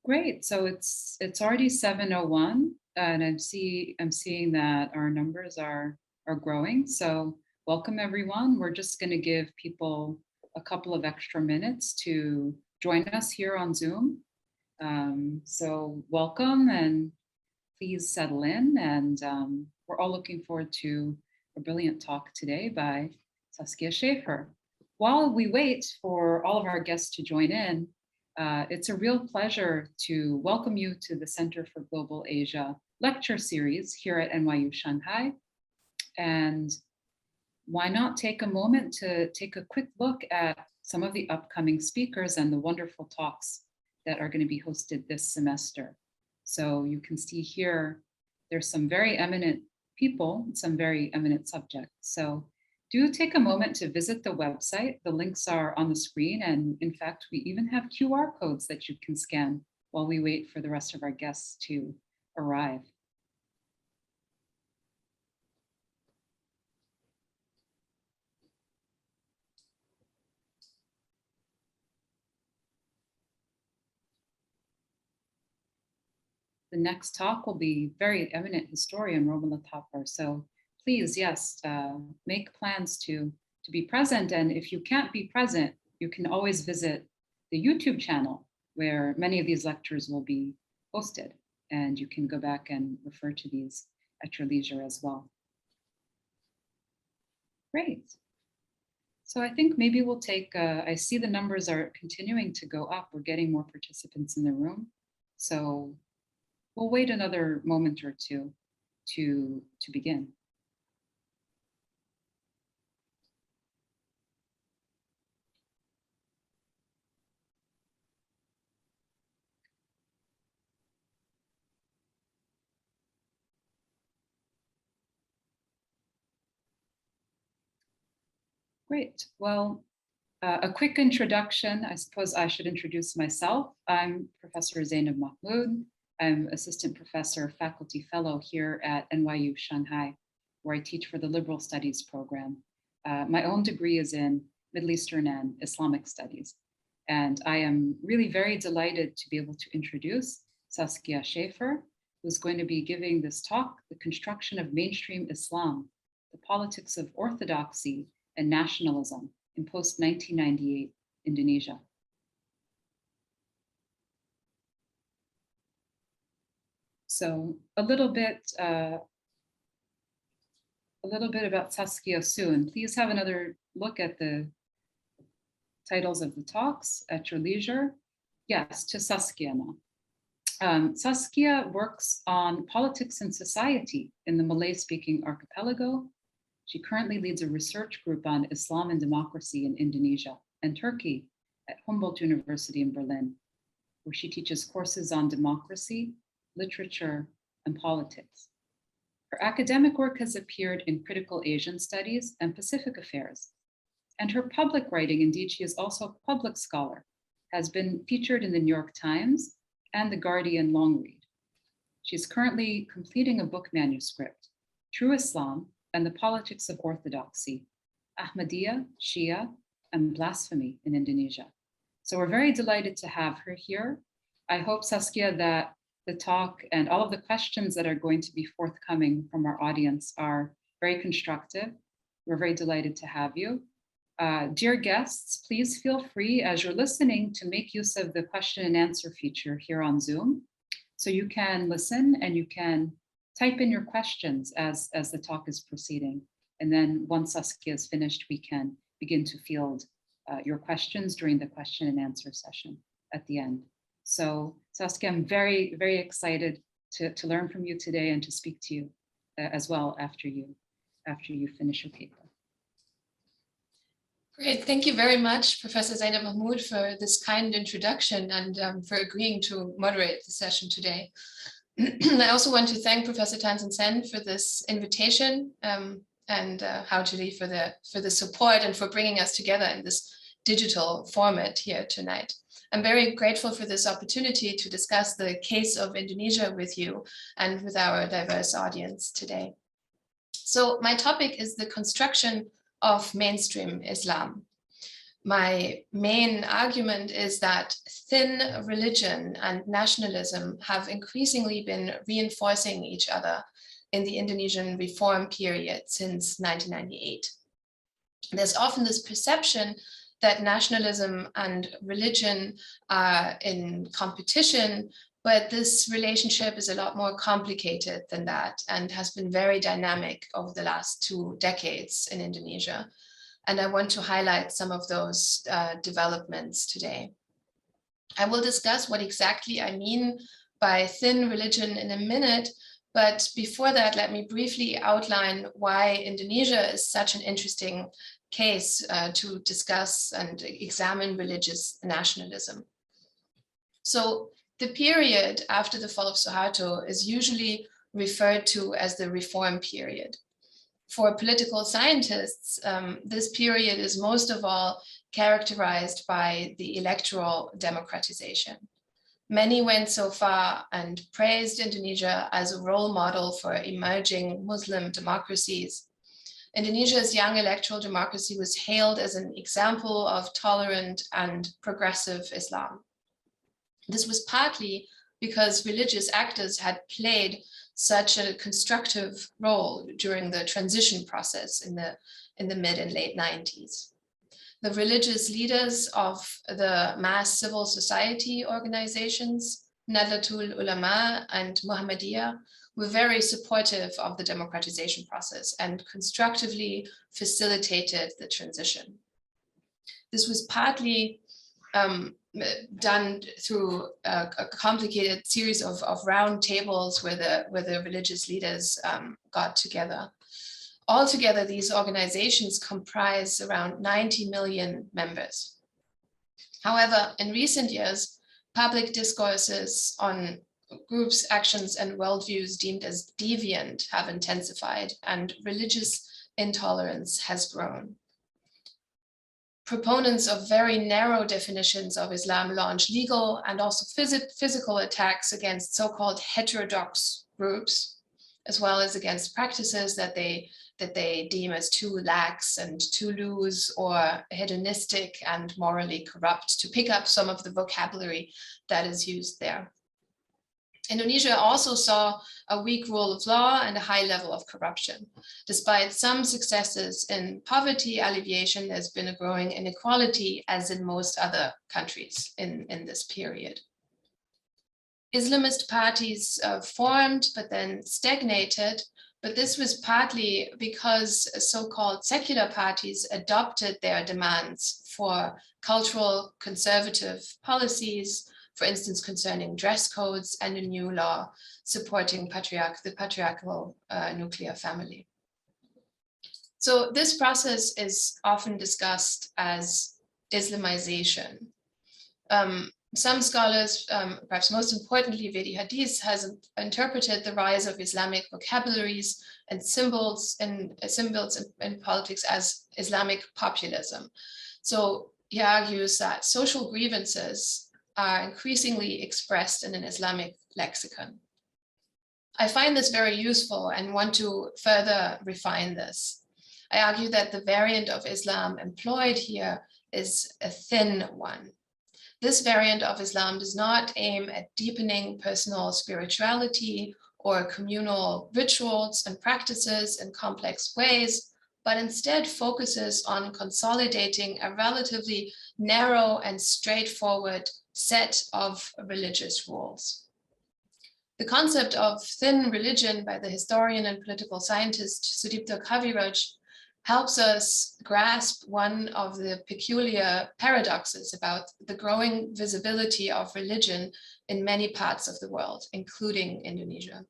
Great. So it's already 7:01, and I'm seeing that our numbers are growing. So welcome everyone. We're just going to give people a couple of extra minutes to join us here on Zoom. So welcome and please settle in. And we're all looking forward to a brilliant talk today by Saskia Schaefer. While we wait for all of our guests to join in, it's a real pleasure to welcome you to the Center for Global Asia lecture series here at NYU Shanghai. And why not take a moment to take a quick look at some of the upcoming speakers and the wonderful talks that are going to be hosted this semester. So you can see here, there's some very eminent people, some very eminent subjects. So do take a moment to visit the website. The links are on the screen. And in fact, we even have QR codes that you can scan while we wait for the rest of our guests to arrive. The next talk will be very eminent historian Romola Tapar. So please, yes, make plans to be present. And if you can't be present, you can always visit the YouTube channel where many of these lectures will be posted. And you can go back and refer to these at your leisure as well. Great. So I think maybe we'll take, I see the numbers are continuing to go up. We're getting more participants in the room. So we'll wait another moment or two to begin. Great. Well, a quick introduction. I suppose I should introduce myself. I'm Professor Zainab Mahmood. I'm Assistant Professor, Faculty Fellow here at NYU Shanghai, where I teach for the Liberal Studies program. My own degree is in Middle Eastern and Islamic Studies. And I am really very delighted to be able to introduce Saskia Schaefer, who's going to be giving this talk, The Construction of Mainstream Islam, the Politics of Orthodoxy and Nationalism in post-1998 Indonesia. So a little bit about Saskia soon. Please have another look at the titles of the talks at your leisure. Yes, to Saskia now. Saskia works on politics and society in the Malay-speaking archipelago. She currently leads a research group on Islam and democracy in Indonesia and Turkey at Humboldt University in Berlin, where she teaches courses on democracy, literature, and politics. Her academic work has appeared in Critical Asian Studies and Pacific Affairs. And her public writing, indeed, she is also a public scholar, has been featured in the New York Times and the Guardian long read. She's currently completing a book manuscript, True Islam and the Politics of Orthodoxy, Ahmadiyya, Shia, and Blasphemy in Indonesia. So we're very delighted to have her here. I hope, Saskia, that the talk and all of the questions that are going to be forthcoming from our audience are very constructive. We're very delighted to have you. Dear guests, please feel free as you're listening to make use of the question and answer feature here on Zoom. So you can listen and you can type in your questions as the talk is proceeding. And then once Saskia is finished, we can begin to field your questions during the question and answer session at the end. So Saskia, I'm very, very excited to learn from you today and to speak to you as well after you finish your paper. Great, thank you very much, Professor Zainab Mahmood, for this kind introduction and for agreeing to moderate the session today. I also want to thank Professor Tansen Sen for this invitation and How to Lead for the support and for bringing us together in this digital format here tonight. I'm very grateful for this opportunity to discuss the case of Indonesia with you and with our diverse audience today. So my topic is the construction of mainstream Islam. My main argument is that thin religion and nationalism have increasingly been reinforcing each other in the Indonesian reform period since 1998. There's often this perception that nationalism and religion are in competition, but this relationship is a lot more complicated than that and has been very dynamic over the last 2 decades in Indonesia. And I want to highlight some of those developments today. I will discuss what exactly I mean by thin religion in a minute, but before that, let me briefly outline why Indonesia is such an interesting case to discuss and examine religious nationalism. So the period after the fall of Suharto is usually referred to as the reform period. For political scientists, this period is most of all characterized by the electoral democratization. Many went so far and praised Indonesia as a role model for emerging Muslim democracies. Indonesia's young electoral democracy was hailed as an example of tolerant and progressive Islam. This was partly because religious actors had played such a constructive role during the transition process in the mid and late 90s. The religious leaders of the mass civil society organizations, Nahdlatul Ulama and Muhammadiyah, were very supportive of the democratization process and constructively facilitated the transition. This was partly done through a complicated series of round tables where the religious leaders got together. Altogether, these organizations comprise around 90 million members. However, in recent years, public discourses on groups, actions, and worldviews deemed as deviant have intensified, and religious intolerance has grown. Proponents of very narrow definitions of Islam launch legal and also physical attacks against so-called heterodox groups, as well as against practices that they deem as too lax and too loose or hedonistic and morally corrupt, to pick up some of the vocabulary that is used there. Indonesia also saw a weak rule of law and a high level of corruption. Despite some successes in poverty alleviation, there's been a growing inequality, as in most other countries in this period. Islamist parties formed, but then stagnated, but this was partly because so-called secular parties adopted their demands for cultural conservative policies, for instance, concerning dress codes and a new law supporting the patriarchal nuclear family. So this process is often discussed as Islamization. Some scholars, perhaps most importantly, Vedi Hadith, has interpreted the rise of Islamic vocabularies and symbols in politics as Islamic populism. So he argues that social grievances are increasingly expressed in an Islamic lexicon. I find this very useful and want to further refine this. I argue that the variant of Islam employed here is a thin one. This variant of Islam does not aim at deepening personal spirituality or communal rituals and practices in complex ways, but instead focuses on consolidating a relatively narrow and straightforward set of religious rules. The concept of thin religion by the historian and political scientist Sudipto Kaviraj helps us grasp one of the peculiar paradoxes about the growing visibility of religion in many parts of the world, including Indonesia.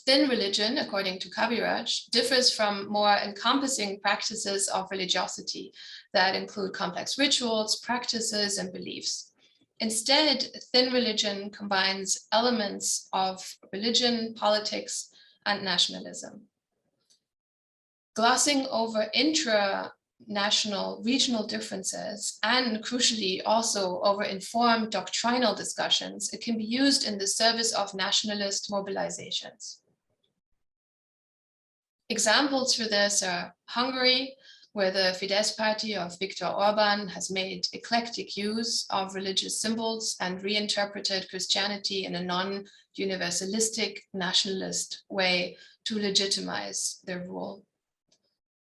Thin religion, according to Kaviraj, differs from more encompassing practices of religiosity that include complex rituals, practices, and beliefs. Instead, thin religion combines elements of religion, politics, and nationalism. Glossing over intra-national regional differences and, crucially, also over informed doctrinal discussions, it can be used in the service of nationalist mobilizations. Examples for this are Hungary, where the Fidesz party of Viktor Orban has made eclectic use of religious symbols and reinterpreted Christianity in a non-universalistic nationalist way to legitimize their rule.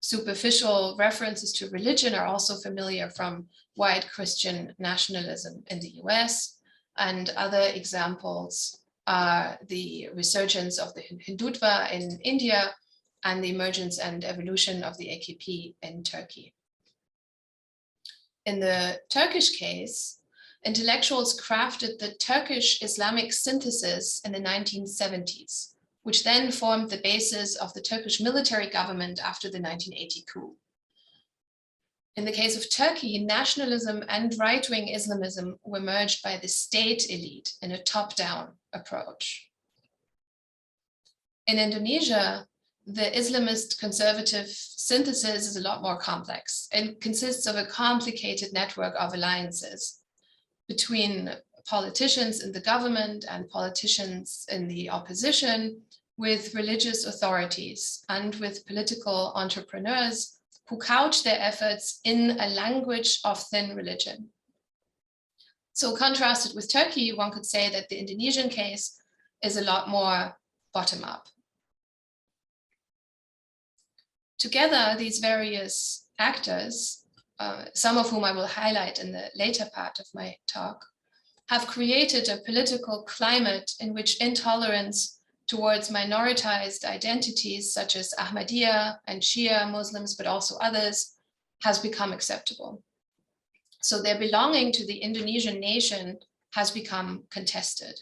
Superficial references to religion are also familiar from white Christian nationalism in the US, and other examples are the resurgence of the Hindutva in India and the emergence and evolution of the AKP in Turkey. In the Turkish case, intellectuals crafted the Turkish Islamic synthesis in the 1970s, which then formed the basis of the Turkish military government after the 1980 coup. In the case of Turkey, nationalism and right-wing Islamism were merged by the state elite in a top-down approach. In Indonesia, the Islamist conservative synthesis is a lot more complex and consists of a complicated network of alliances between politicians in the government and politicians in the opposition, with religious authorities and with political entrepreneurs who couch their efforts in a language of thin religion. So contrasted with Turkey, one could say that the Indonesian case is a lot more bottom-up. Together, these various actors, some of whom I will highlight in the later part of my talk, have created a political climate in which intolerance towards minoritized identities such as Ahmadiyya and Shia Muslims, but also others, has become acceptable. So their belonging to the Indonesian nation has become contested.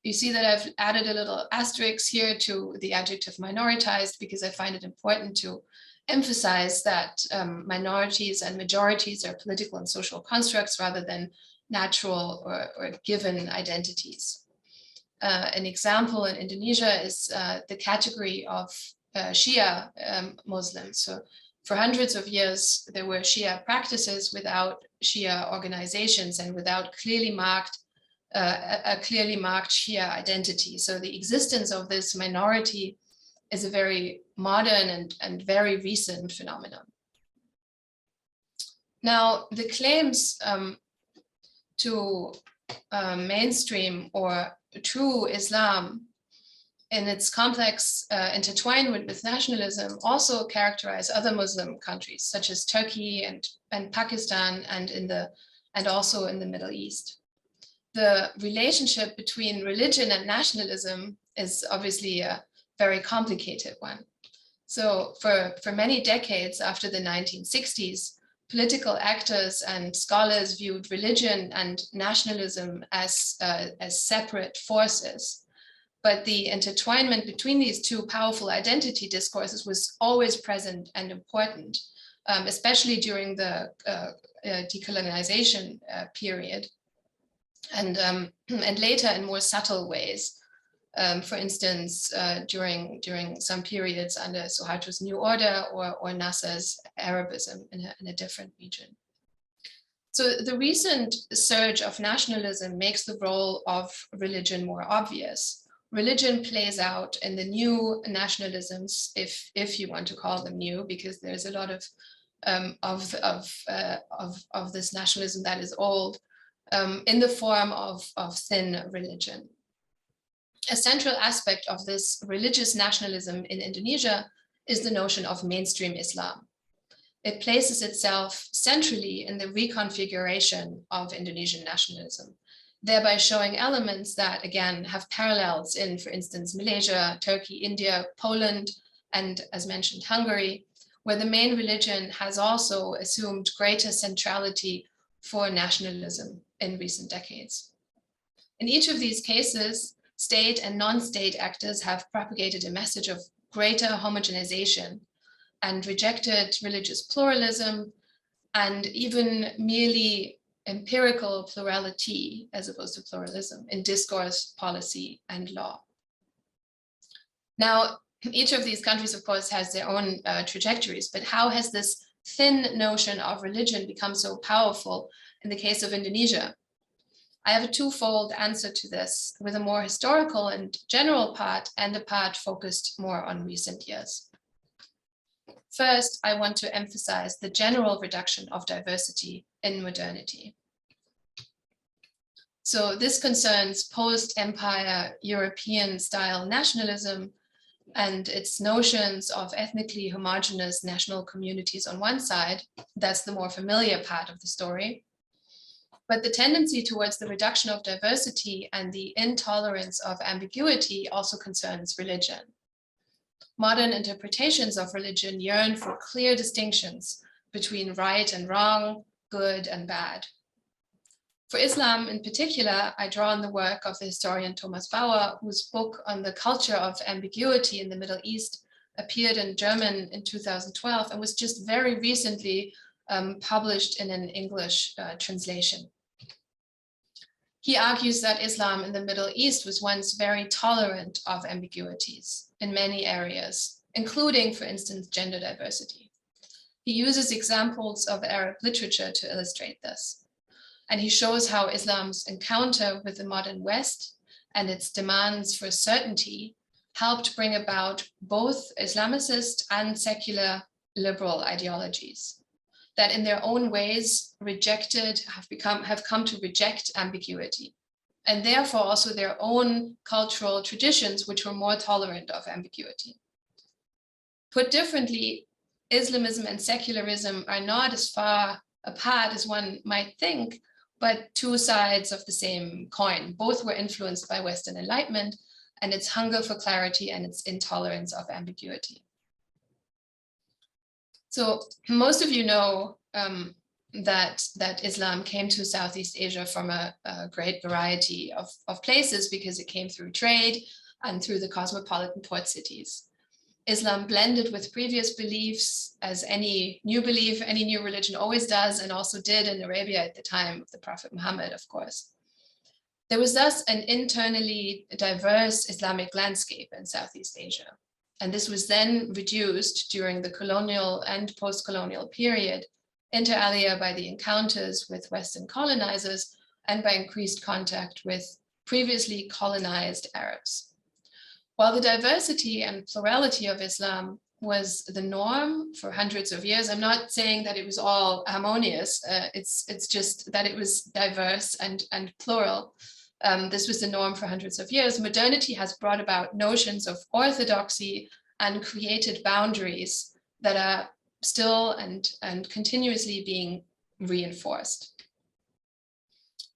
You see that I've added a little asterisk here to the adjective minoritized because I find it important to emphasize that minorities and majorities are political and social constructs rather than natural or given identities. An example in Indonesia is the category of Shia Muslims. So for hundreds of years, there were Shia practices without Shia organizations and without a clearly marked Shia identity. So the existence of this minority is a very modern and very recent phenomenon. Now, the claims to mainstream or true Islam in its complex intertwinement with nationalism also characterize other Muslim countries such as Turkey and Pakistan and also in the Middle East. The relationship between religion and nationalism is obviously a very complicated one. So for many decades after the 1960s, political actors and scholars viewed religion and nationalism as separate forces. But the intertwinement between these two powerful identity discourses was always present and important, especially during the decolonization period, and later in more subtle ways. For instance, during some periods under Suharto's New Order or Nasser's Arabism in a different region. So the recent surge of nationalism makes the role of religion more obvious. Religion plays out in the new nationalisms, if you want to call them new, because there's a lot of this nationalism that is old, in the form of thin religion. A central aspect of this religious nationalism in Indonesia is the notion of mainstream Islam. It places itself centrally in the reconfiguration of Indonesian nationalism, thereby showing elements that, again, have parallels in, for instance, Malaysia, Turkey, India, Poland, and as mentioned, Hungary, where the main religion has also assumed greater centrality for nationalism in recent decades. In each of these cases, state and non-state actors have propagated a message of greater homogenization and rejected religious pluralism and even merely empirical plurality as opposed to pluralism in discourse, policy, and law. Now, each of these countries, of course, has their own trajectories, but how has this thin notion of religion become so powerful in the case of Indonesia? I have a twofold answer to this, with a more historical and general part and a part focused more on recent years. First, I want to emphasize the general reduction of diversity in modernity. So this concerns post-empire European-style nationalism and its notions of ethnically homogeneous national communities on one side. That's the more familiar part of the story. But the tendency towards the reduction of diversity and the intolerance of ambiguity also concerns religion. Modern interpretations of religion yearn for clear distinctions between right and wrong, good and bad. For Islam in particular, I draw on the work of the historian Thomas Bauer, whose book on the culture of ambiguity in the Middle East appeared in German in 2012 and was just very recently published in an English translation. He argues that Islam in the Middle East was once very tolerant of ambiguities in many areas, including, for instance, gender diversity. He uses examples of Arab literature to illustrate this. And he shows how Islam's encounter with the modern West and its demands for certainty helped bring about both Islamicist and secular liberal ideologies that in their own ways have come to reject ambiguity, and therefore also their own cultural traditions which were more tolerant of ambiguity. Put differently, Islamism and secularism are not as far apart as one might think, but two sides of the same coin. Both were influenced by Western Enlightenment and its hunger for clarity and its intolerance of ambiguity. So most of you know that Islam came to Southeast Asia from a great variety of places because it came through trade and through the cosmopolitan port cities. Islam blended with previous beliefs, as any new belief, any new religion always does, and also did in Arabia at the time of the Prophet Muhammad, of course. There was thus an internally diverse Islamic landscape in Southeast Asia. And this was then reduced during the colonial and post-colonial period, inter alia by the encounters with Western colonizers and by increased contact with previously colonized Arabs. While the diversity and plurality of Islam was the norm for hundreds of years, I'm not saying that it was all harmonious. It's just that it was diverse and plural. This was the norm for hundreds of years. Modernity has brought about notions of orthodoxy and created boundaries that are still and continuously being reinforced.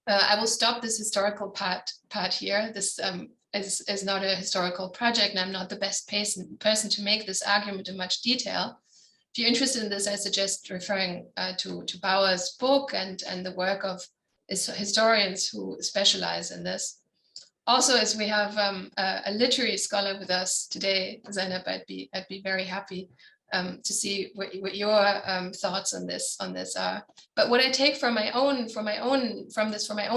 I will stop this historical part here. This is not a historical project, and I'm not the best person to make this argument in much detail. If you're interested in this, I suggest referring to Bauer's book and the work of historians who specialize in this. Also, as we have a literary scholar with us today, Zainab, I'd be very happy to see what your thoughts on this are. But what I take from my own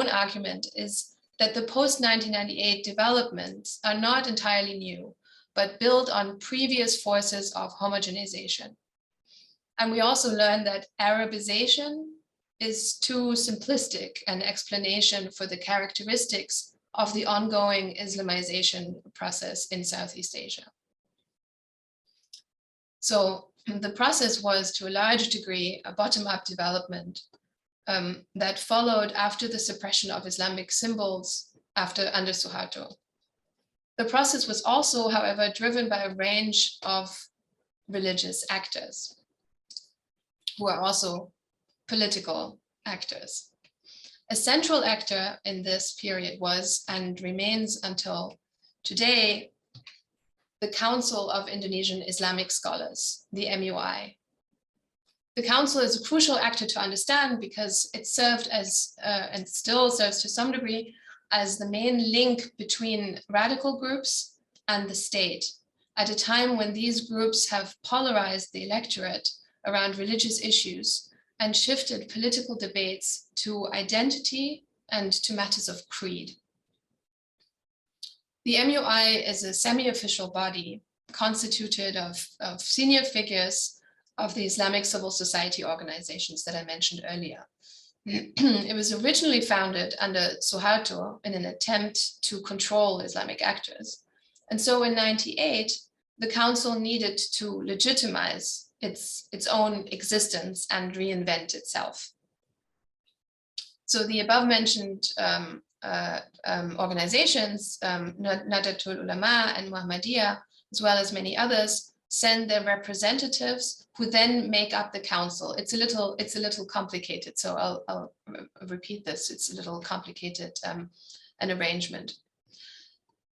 argument is that the post-1998 developments are not entirely new, but build on previous forces of homogenization. And we also learn that Arabization is too simplistic an explanation for the characteristics of the ongoing Islamization process in Southeast Asia. So the process was, to a large degree, a bottom-up development that followed after the suppression of Islamic symbols under Suharto. The process was also, however, driven by a range of religious actors who are also political actors. A central actor in this period was, and remains until today, the Council of Indonesian Islamic Scholars, the MUI. The council is a crucial actor to understand because it served as, and still serves to some degree, as the main link between radical groups and the state at a time when these groups have polarized the electorate around religious issues and shifted political debates to identity and to matters of creed. The MUI is a semi-official body constituted of senior figures of the Islamic civil society organizations that I mentioned earlier. It was originally founded under Suharto in an attempt to control Islamic actors. And so in '98, the council needed to legitimize its own existence and reinvent itself. So the above mentioned organizations, Nahdlatul Ulama and Muhammadiyah, as well as many others, send their representatives who then make up the council. It's a little complicated, so I'll repeat this. It's a little complicated an arrangement.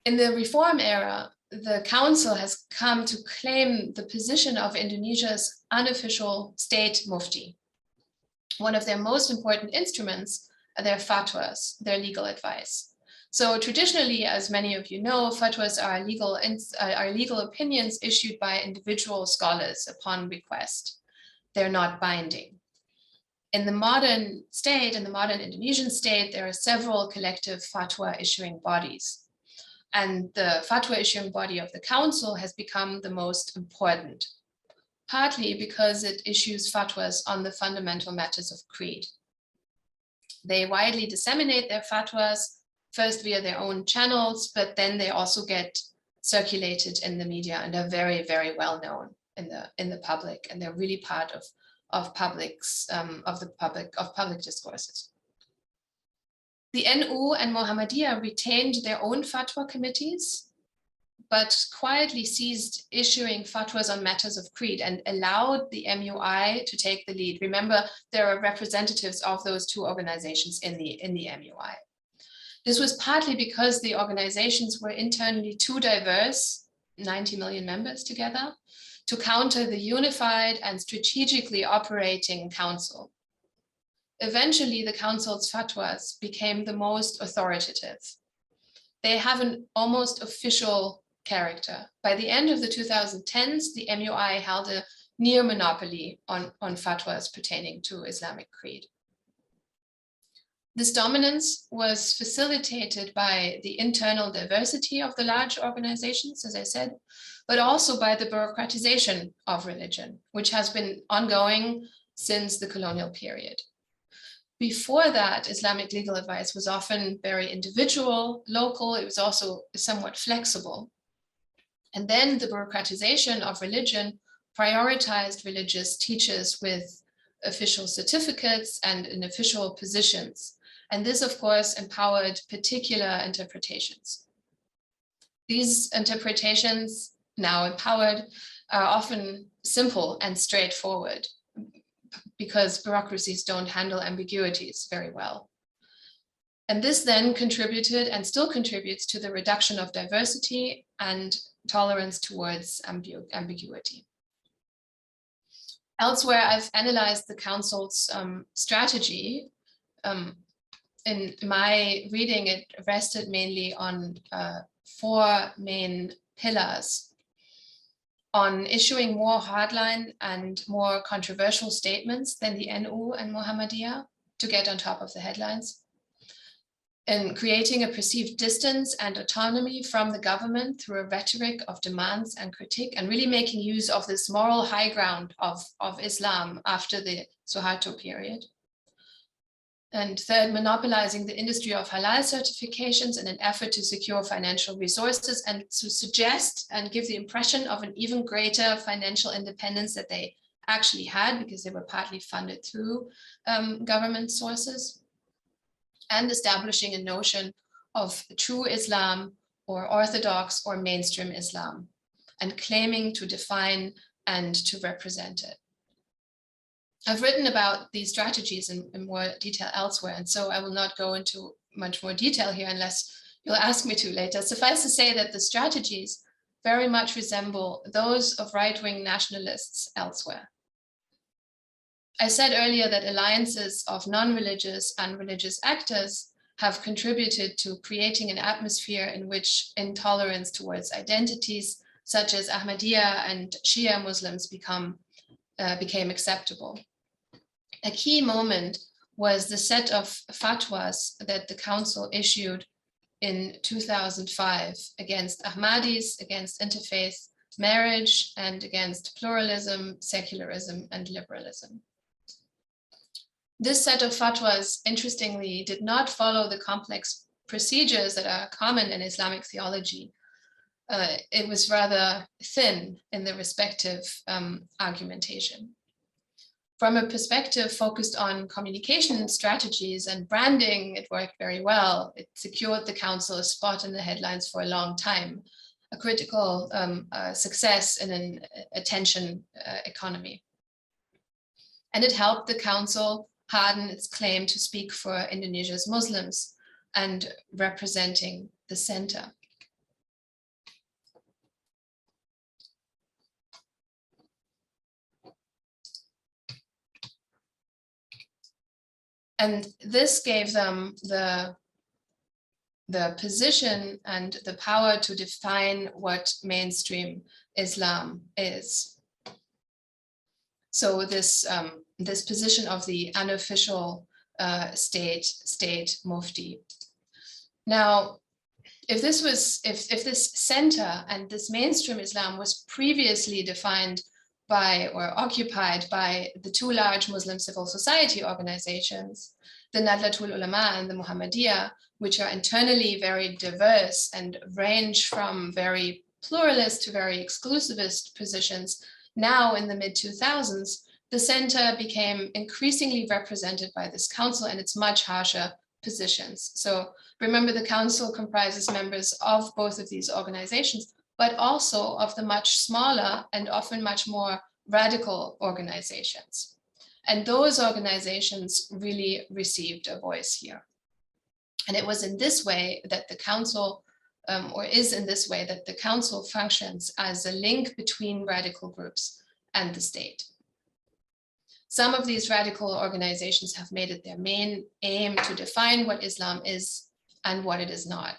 In the reform era, the council has come to claim the position of Indonesia's unofficial state mufti. One of their most important instruments are their fatwas, their legal advice. So traditionally, as many of you know, fatwas are legal opinions issued by individual scholars upon request. They're not binding. In the modern state, in the modern Indonesian state, there are several collective fatwa issuing bodies. And the fatwa issuing body of the council has become the most important, partly because it issues fatwas on the fundamental matters of creed. They widely disseminate their fatwas, first via their own channels, but then they also get circulated in the media and are very, very well known in the public, and they're really part of public discourses. The NU and Muhammadiyah retained their own fatwa committees, but quietly ceased issuing fatwas on matters of creed and allowed the MUI to take the lead. Remember, there are representatives of those two organizations in the MUI. This was partly because the organizations were internally too diverse, 90 million members together, to counter the unified and strategically operating council. Eventually, the council's fatwas became the most authoritative. They have an almost official character. By the end of the 2010s, the MUI held a near monopoly on fatwas pertaining to Islamic creed. This dominance was facilitated by the internal diversity of the large organizations, as I said, but also by the bureaucratization of religion, which has been ongoing since the colonial period. Before that, Islamic legal advice was often very individual, local. It was also somewhat flexible. And then the bureaucratization of religion prioritized religious teachers with official certificates and in official positions. And this, of course, empowered particular interpretations. These interpretations, now empowered, are often simple and straightforward, because bureaucracies don't handle ambiguities very well. And this then contributed and still contributes to the reduction of diversity and tolerance towards ambiguity. Elsewhere, I've analyzed the council's strategy. In my reading, it rested mainly on 4 main pillars: on issuing more hardline and more controversial statements than the NU and Muhammadiyah to get on top of the headlines, in creating a perceived distance and autonomy from the government through a rhetoric of demands and critique, and really making use of this moral high ground of Islam after the Suharto period. And third, monopolizing the industry of halal certifications in an effort to secure financial resources and to suggest and give the impression of an even greater financial independence that they actually had, because they were partly funded through government sources, and establishing a notion of true Islam or Orthodox or mainstream Islam, and claiming to define and to represent it. I've written about these strategies in more detail elsewhere, and so I will not go into much more detail here unless you'll ask me to later. Suffice to say that the strategies very much resemble those of right-wing nationalists elsewhere. I said earlier that alliances of non-religious and religious actors have contributed to creating an atmosphere in which intolerance towards identities such as Ahmadiyya and Shia Muslims became acceptable. A key moment was the set of fatwas that the council issued in 2005 against Ahmadis, against interfaith marriage, and against pluralism, secularism, and liberalism. This set of fatwas, interestingly, did not follow the complex procedures that are common in Islamic theology. it was rather thin in the respective argumentation. From a perspective focused on communication strategies and branding, it worked very well. It secured the council a spot in the headlines for a long time, a critical success in an attention economy. And it helped the council harden its claim to speak for Indonesia's Muslims and representing the center. And this gave them the position and the power to define what mainstream Islam is. So this position of the unofficial state mufti. Now, if this center and this mainstream Islam was previously defined by or occupied by the two large Muslim civil society organizations, the Nahdlatul Ulama and the Muhammadiyah, which are internally very diverse and range from very pluralist to very exclusivist positions, now in the mid-2000s, the center became increasingly represented by this council and its much harsher positions. So remember, the council comprises members of both of these organizations, but also of the much smaller and often much more radical organizations. And those organizations really received a voice here. And it was in this way that the council, is in this way that the council functions as a link between radical groups and the state. Some of these radical organizations have made it their main aim to define what Islam is and what it is not.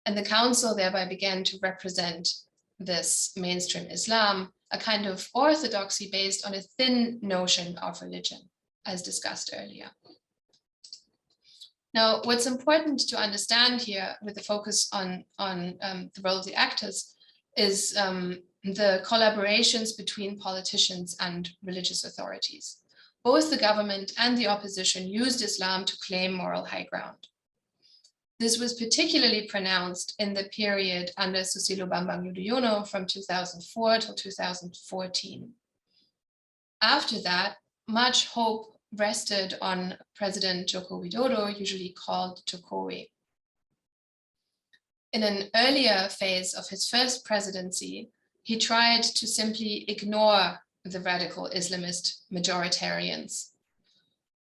And the council thereby began to represent this mainstream Islam, a kind of orthodoxy based on a thin notion of religion, as discussed earlier. Now, what's important to understand here with the focus on the role of the actors is the collaborations between politicians and religious authorities. Both the government and the opposition used Islam to claim moral high ground. This was particularly pronounced in the period under Susilo Bambang Yudhoyono from 2004 till 2014. After that, much hope rested on President Joko Widodo, usually called Jokowi. In an earlier phase of his first presidency, he tried to simply ignore the radical Islamist majoritarians.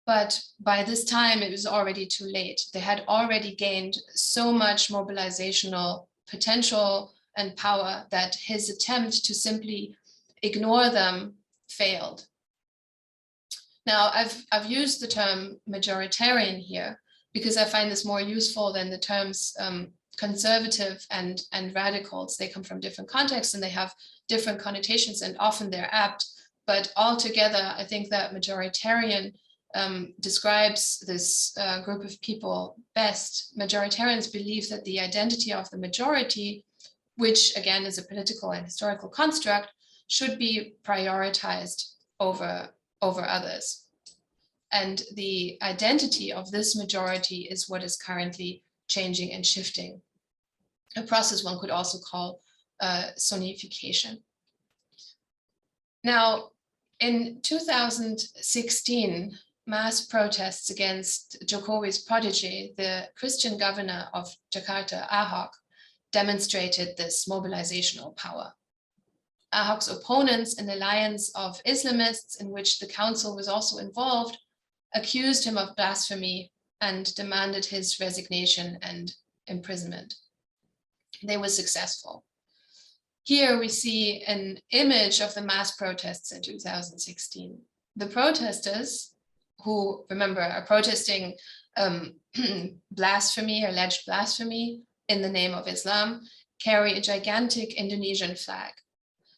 But by this time, it was already too late. They had already gained so much mobilizational potential and power that his attempt to simply ignore them failed. Now, I've used the term majoritarian here because I find this more useful than the terms conservative and radicals. They come from different contexts and they have different connotations, and often they're apt. But altogether, I think that majoritarian describes this group of people best. Majoritarians believe that the identity of the majority, which again is a political and historical construct, should be prioritized over others. And the identity of this majority is what is currently changing and shifting, a process one could also call Sunnification. Now, in 2016, mass protests against Jokowi's protege, the Christian governor of Jakarta, Ahok, demonstrated this mobilizational power. Ahok's opponents, an alliance of Islamists in which the council was also involved, accused him of blasphemy and demanded his resignation and imprisonment. They were successful. Here we see an image of the mass protests in 2016. The protesters, who, remember, are protesting blasphemy, alleged blasphemy in the name of Islam, carry a gigantic Indonesian flag.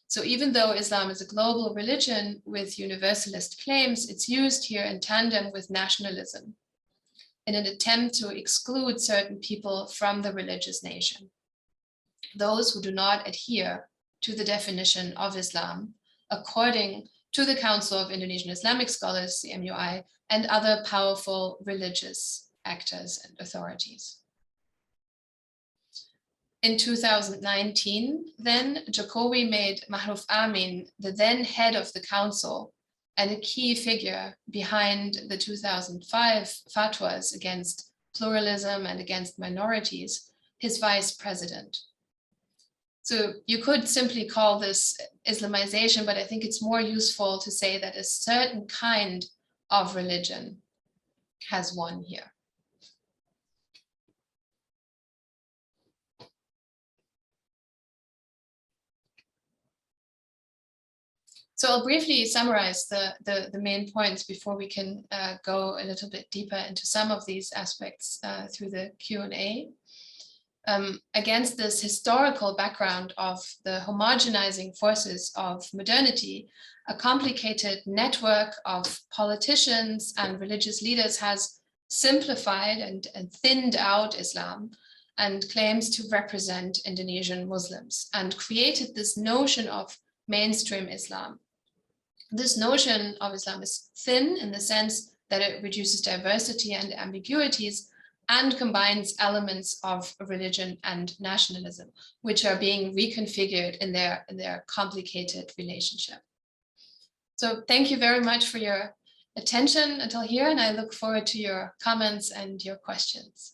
So even though Islam is a global religion with universalist claims, it's used here in tandem with nationalism in an attempt to exclude certain people from the religious nation. Those who do not adhere to the definition of Islam, according to the Council of Indonesian Islamic Scholars, the MUI, and other powerful religious actors and authorities. in 2019, then Jokowi made Ma'ruf Amin the then head of the council and a key figure behind the 2005 fatwas against pluralism and against minorities, his vice president. So you could simply call this Islamization, but I think it's more useful to say that a certain kind of religion has won here. So I'll briefly summarize the main points before we can go a little bit deeper into some of these aspects through the Q&A. Against this historical background of the homogenizing forces of modernity, a complicated network of politicians and religious leaders has simplified and thinned out Islam and claims to represent Indonesian Muslims and created this notion of mainstream Islam. This notion of Islam is thin in the sense that it reduces diversity and ambiguities and combines elements of religion and nationalism, which are being reconfigured in their complicated relationship. So thank you very much for your attention until here, and I look forward to your comments and your questions.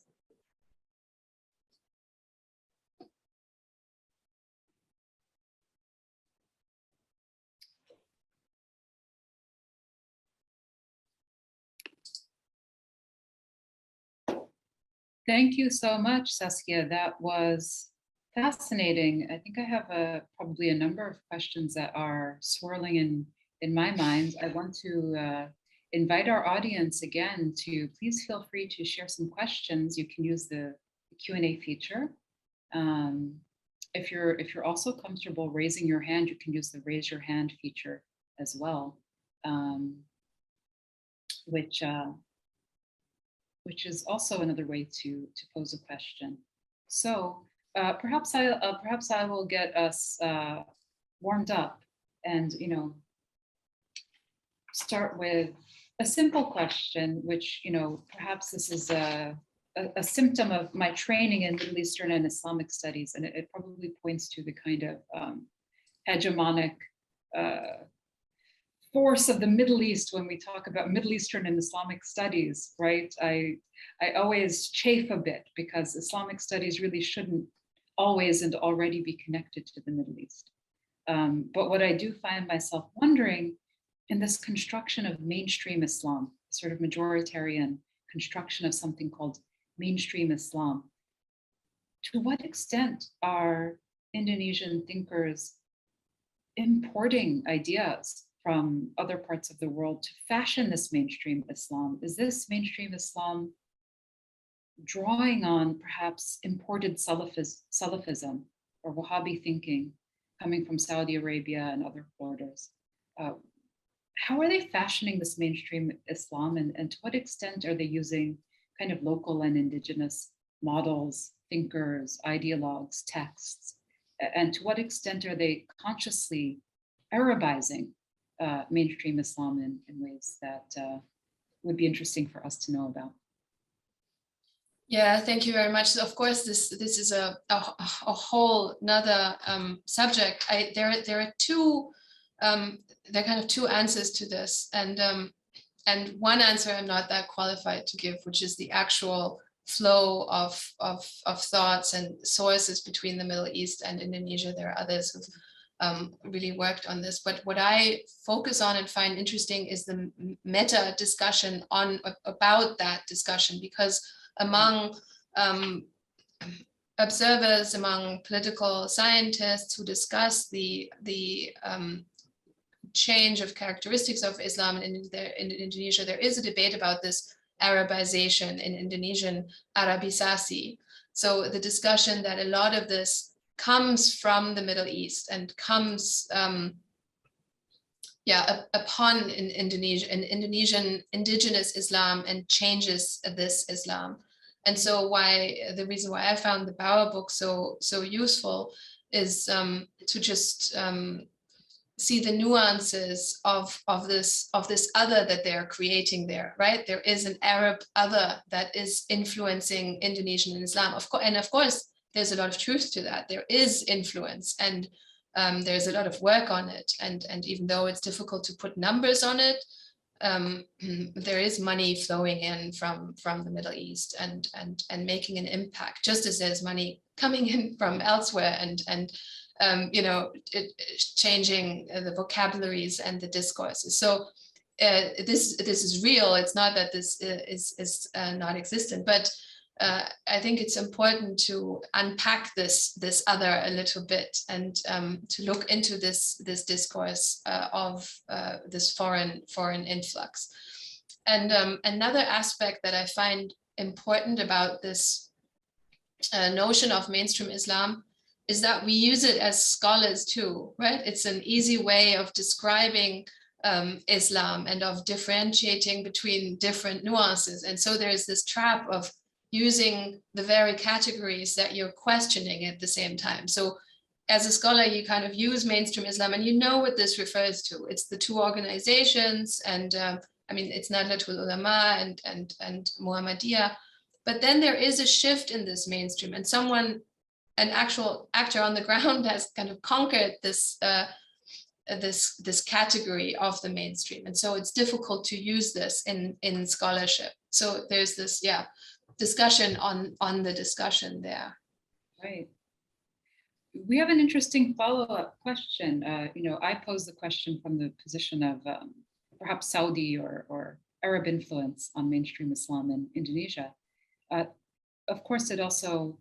Thank you so much, Saskia. That was fascinating. I think I have probably a number of questions that are swirling in my mind. I want to invite our audience again to please feel free to share some questions. You can use the Q&A feature. If you're also comfortable raising your hand, you can use the raise your hand feature as well, which is also another way to pose a question. So perhaps I will get us warmed up and start with a simple question, which perhaps this is a symptom of my training in Middle Eastern and Islamic studies, and it probably points to the kind of hegemonic force of the Middle East when we talk about Middle Eastern and Islamic studies, right? I always chafe a bit because Islamic studies really shouldn't always and already be connected to the Middle East. But what I do find myself wondering in this construction of mainstream Islam, sort of majoritarian construction of something called mainstream Islam, to what extent are Indonesian thinkers importing ideas from other parts of the world to fashion this mainstream Islam? Is this mainstream Islam drawing on perhaps imported Salafism or Wahhabi thinking coming from Saudi Arabia and other corridors? How are they fashioning this mainstream Islam, and to what extent are they using kind of local and indigenous models, thinkers, ideologues, texts? And to what extent are they consciously Arabizing mainstream Islam in ways that would be interesting for us to know about? Yeah, thank you very much. So of course, this is a whole nother subject. There are two kind of two answers to this, and one answer I'm not that qualified to give, which is the actual flow of thoughts and sources between the Middle East and Indonesia. There are others who've really worked on this, but what I focus on and find interesting is the meta discussion about that discussion, because among observers, among political scientists who discuss the change of characteristics of Islam in Indonesia, there is a debate about this Arabization, in Indonesian Arabisasi. So the discussion that a lot of this comes from the Middle East and comes upon Indonesian indigenous Islam and changes this Islam. And so the reason why I found the Bauer book so useful is to just see the nuances of this other that they're creating there, right? There is an Arab other that is influencing Indonesian Islam, of course, there's a lot of truth to that. There is influence, and there's a lot of work on it. And even though it's difficult to put numbers on it, there is money flowing in from the Middle East and making an impact, just as there's money coming in from elsewhere and changing the vocabularies and the discourses. So this is real. It's not that this is non-existent, but I think it's important to unpack this other a little bit and to look into this discourse of this foreign influx. And another aspect that I find important about this notion of mainstream Islam is that we use it as scholars too, right? It's an easy way of describing Islam and of differentiating between different nuances. And so there's this trap of using the very categories that you're questioning at the same time. So as a scholar, you kind of use mainstream Islam and you know what this refers to. It's the two organizations, and it's Nahdlatul Ulama and Muhammadiyah. But then there is a shift in this mainstream, and an actual actor on the ground has kind of conquered this this category of the mainstream. And so it's difficult to use this in scholarship. So there's this, discussion on the discussion there. Right. We have an interesting follow-up question. I pose the question from the position of perhaps Saudi or Arab influence on mainstream Islam in Indonesia. Of course, it also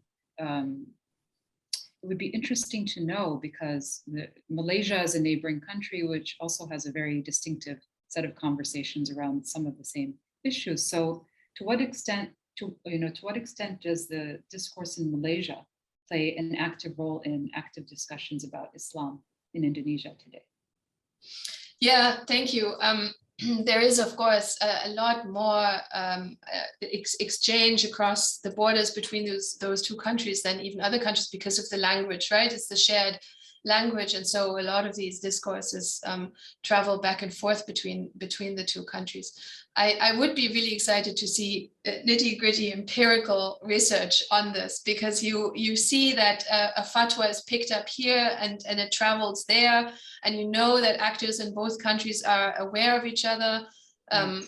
it would be interesting to know, because Malaysia is a neighboring country, which also has a very distinctive set of conversations around some of the same issues. So to what extent does the discourse in Malaysia play an active role in active discussions about Islam in Indonesia today? Yeah, thank you. There is, of course, a lot more exchange across the borders between those two countries than even other countries, because of the language, right? It's the shared language, and so a lot of these discourses travel back and forth between the two countries. I would be really excited to see nitty-gritty empirical research on this, because you see that a fatwa is picked up here and it travels there, and you know that actors in both countries are aware of each other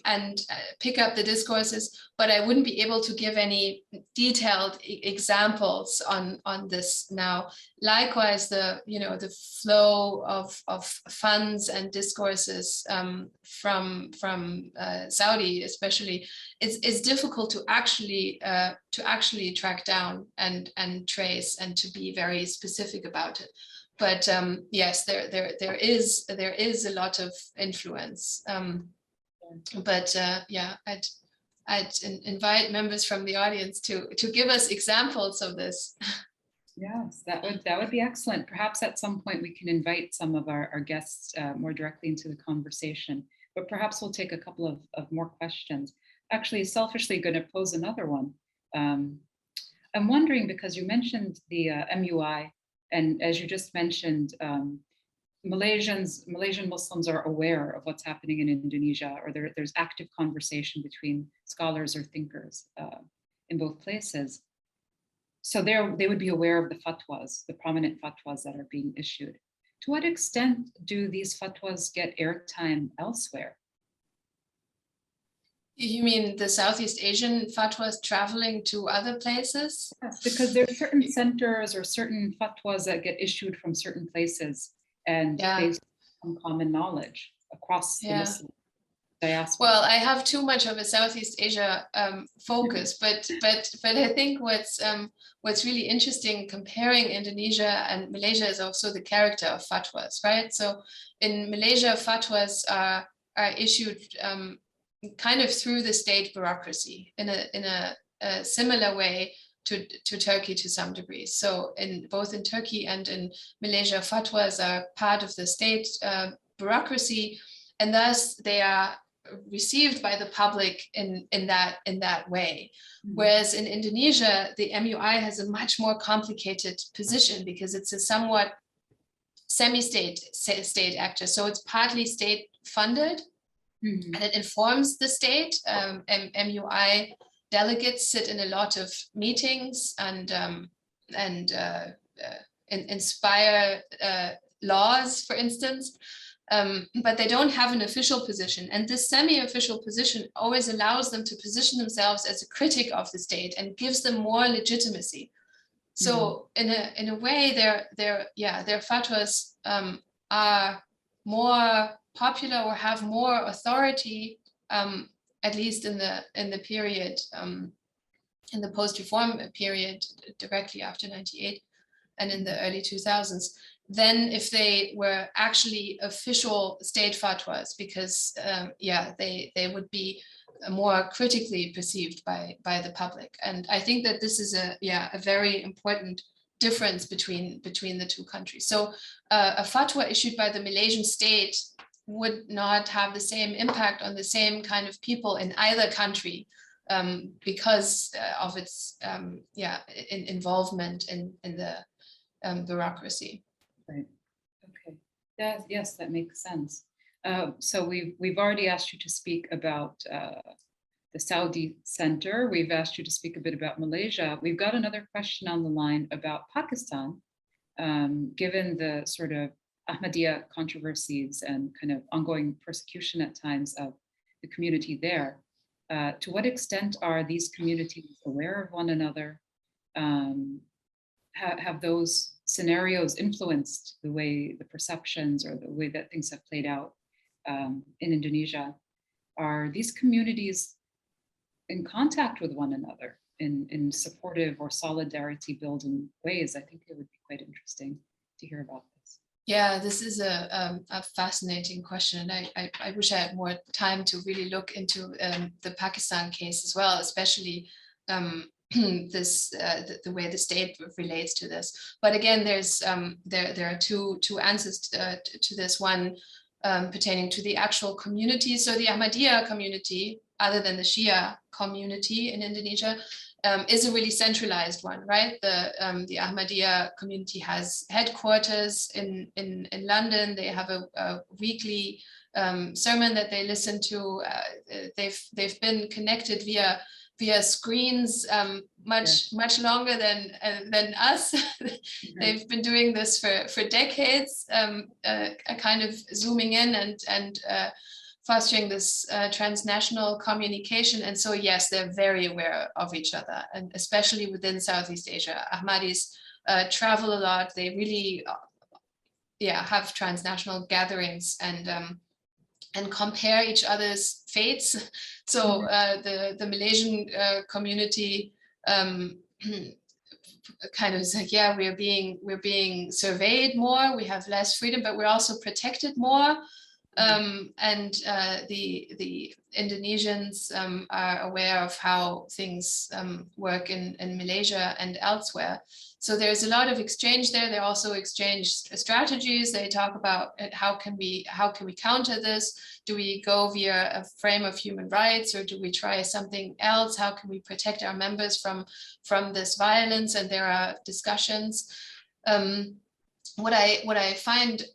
and pick up the discourses, but I wouldn't be able to give any detailed examples on this now. Likewise, the flow of funds and discourses from Saudi, especially, is difficult to actually track down and trace, and to be very specific about it. But yes, there is a lot of influence. But I'd invite members from the audience to give us examples of this. Yes, that would be excellent. Perhaps at some point we can invite some of our guests more directly into the conversation, but perhaps we'll take a couple of more questions. Actually, selfishly going to pose another one. I'm wondering, because you mentioned the MUI, and as you just mentioned, Malaysian Muslims are aware of what's happening in Indonesia, or there's active conversation between scholars or thinkers in both places. So they would be aware of the fatwas, the prominent fatwas that are being issued. To what extent do these fatwas get airtime elsewhere? You mean the Southeast Asian fatwas traveling to other places? Yes, because there are certain centers or certain fatwas that get issued from certain places, and based on common knowledge across the Muslim diaspora. Well, I have too much of a Southeast Asia focus, but I think what's really interesting comparing Indonesia and Malaysia is also the character of fatwas, right? So in Malaysia, fatwas are issued kind of through the state bureaucracy in a similar way to Turkey to some degree. So both in Turkey and in Malaysia, fatwas are part of the state bureaucracy, and thus they are received by the public in that way. Mm-hmm. Whereas in Indonesia, the MUI has a much more complicated position, because it's a somewhat semi-state actor. So it's partly state funded, mm-hmm. and it informs the state. MUI delegates sit in a lot of meetings and inspire laws, for instance. But they don't have an official position. And this semi-official position always allows them to position themselves as a critic of the state and gives them more legitimacy. So in a way, their fatwas are more popular or have more authority, at least in the period, in the post-reform period directly after 98 and in the early 2000s, than if they were actually official state fatwas, because they would be more critically perceived by the public. And I think that this is a very important difference between the two countries. So a fatwa issued by the Malaysian state would not have the same impact on the same kind of people in either country, because of its involvement in the bureaucracy. Right. Okay. Yes, that makes sense. So we've already asked you to speak about the Saudi Center. We've asked you to speak a bit about Malaysia. We've got another question on the line about Pakistan, given the sort of Ahmadiyya controversies and kind of ongoing persecution at times of the community there. To what extent are these communities aware of one another? Have those scenarios influenced the perceptions or the way that things have played out in Indonesia? Are these communities in contact with one another in supportive or solidarity building ways? I think it would be quite interesting to hear about this. Yeah, this is a fascinating question, and I wish I had more time to really look into the Pakistan case as well, especially the way the state relates to this. But again, there are two answers to this. One pertaining to the actual community. So the Ahmadiyya community, other than the Shia community in Indonesia, is a really centralized one, right? The Ahmadiyya community has headquarters in London. They have a weekly sermon that they listen to. They've been connected via screens much longer than us. They've been doing this for decades, kind of zooming in and fostering this transnational communication. And so, yes, they're very aware of each other, and especially within Southeast Asia. Ahmadis travel a lot. They really have transnational gatherings and compare each other's fates. So the Malaysian community kind of is like, yeah, we're being surveyed more, we have less freedom, but we're also protected more. And the Indonesians are aware of how things work in Malaysia and elsewhere. So there's a lot of exchange there. They also exchange strategies. They talk about how can we counter this? Do we go via a frame of human rights, or do we try something else? How can we protect our members from this violence? And there are discussions. What I find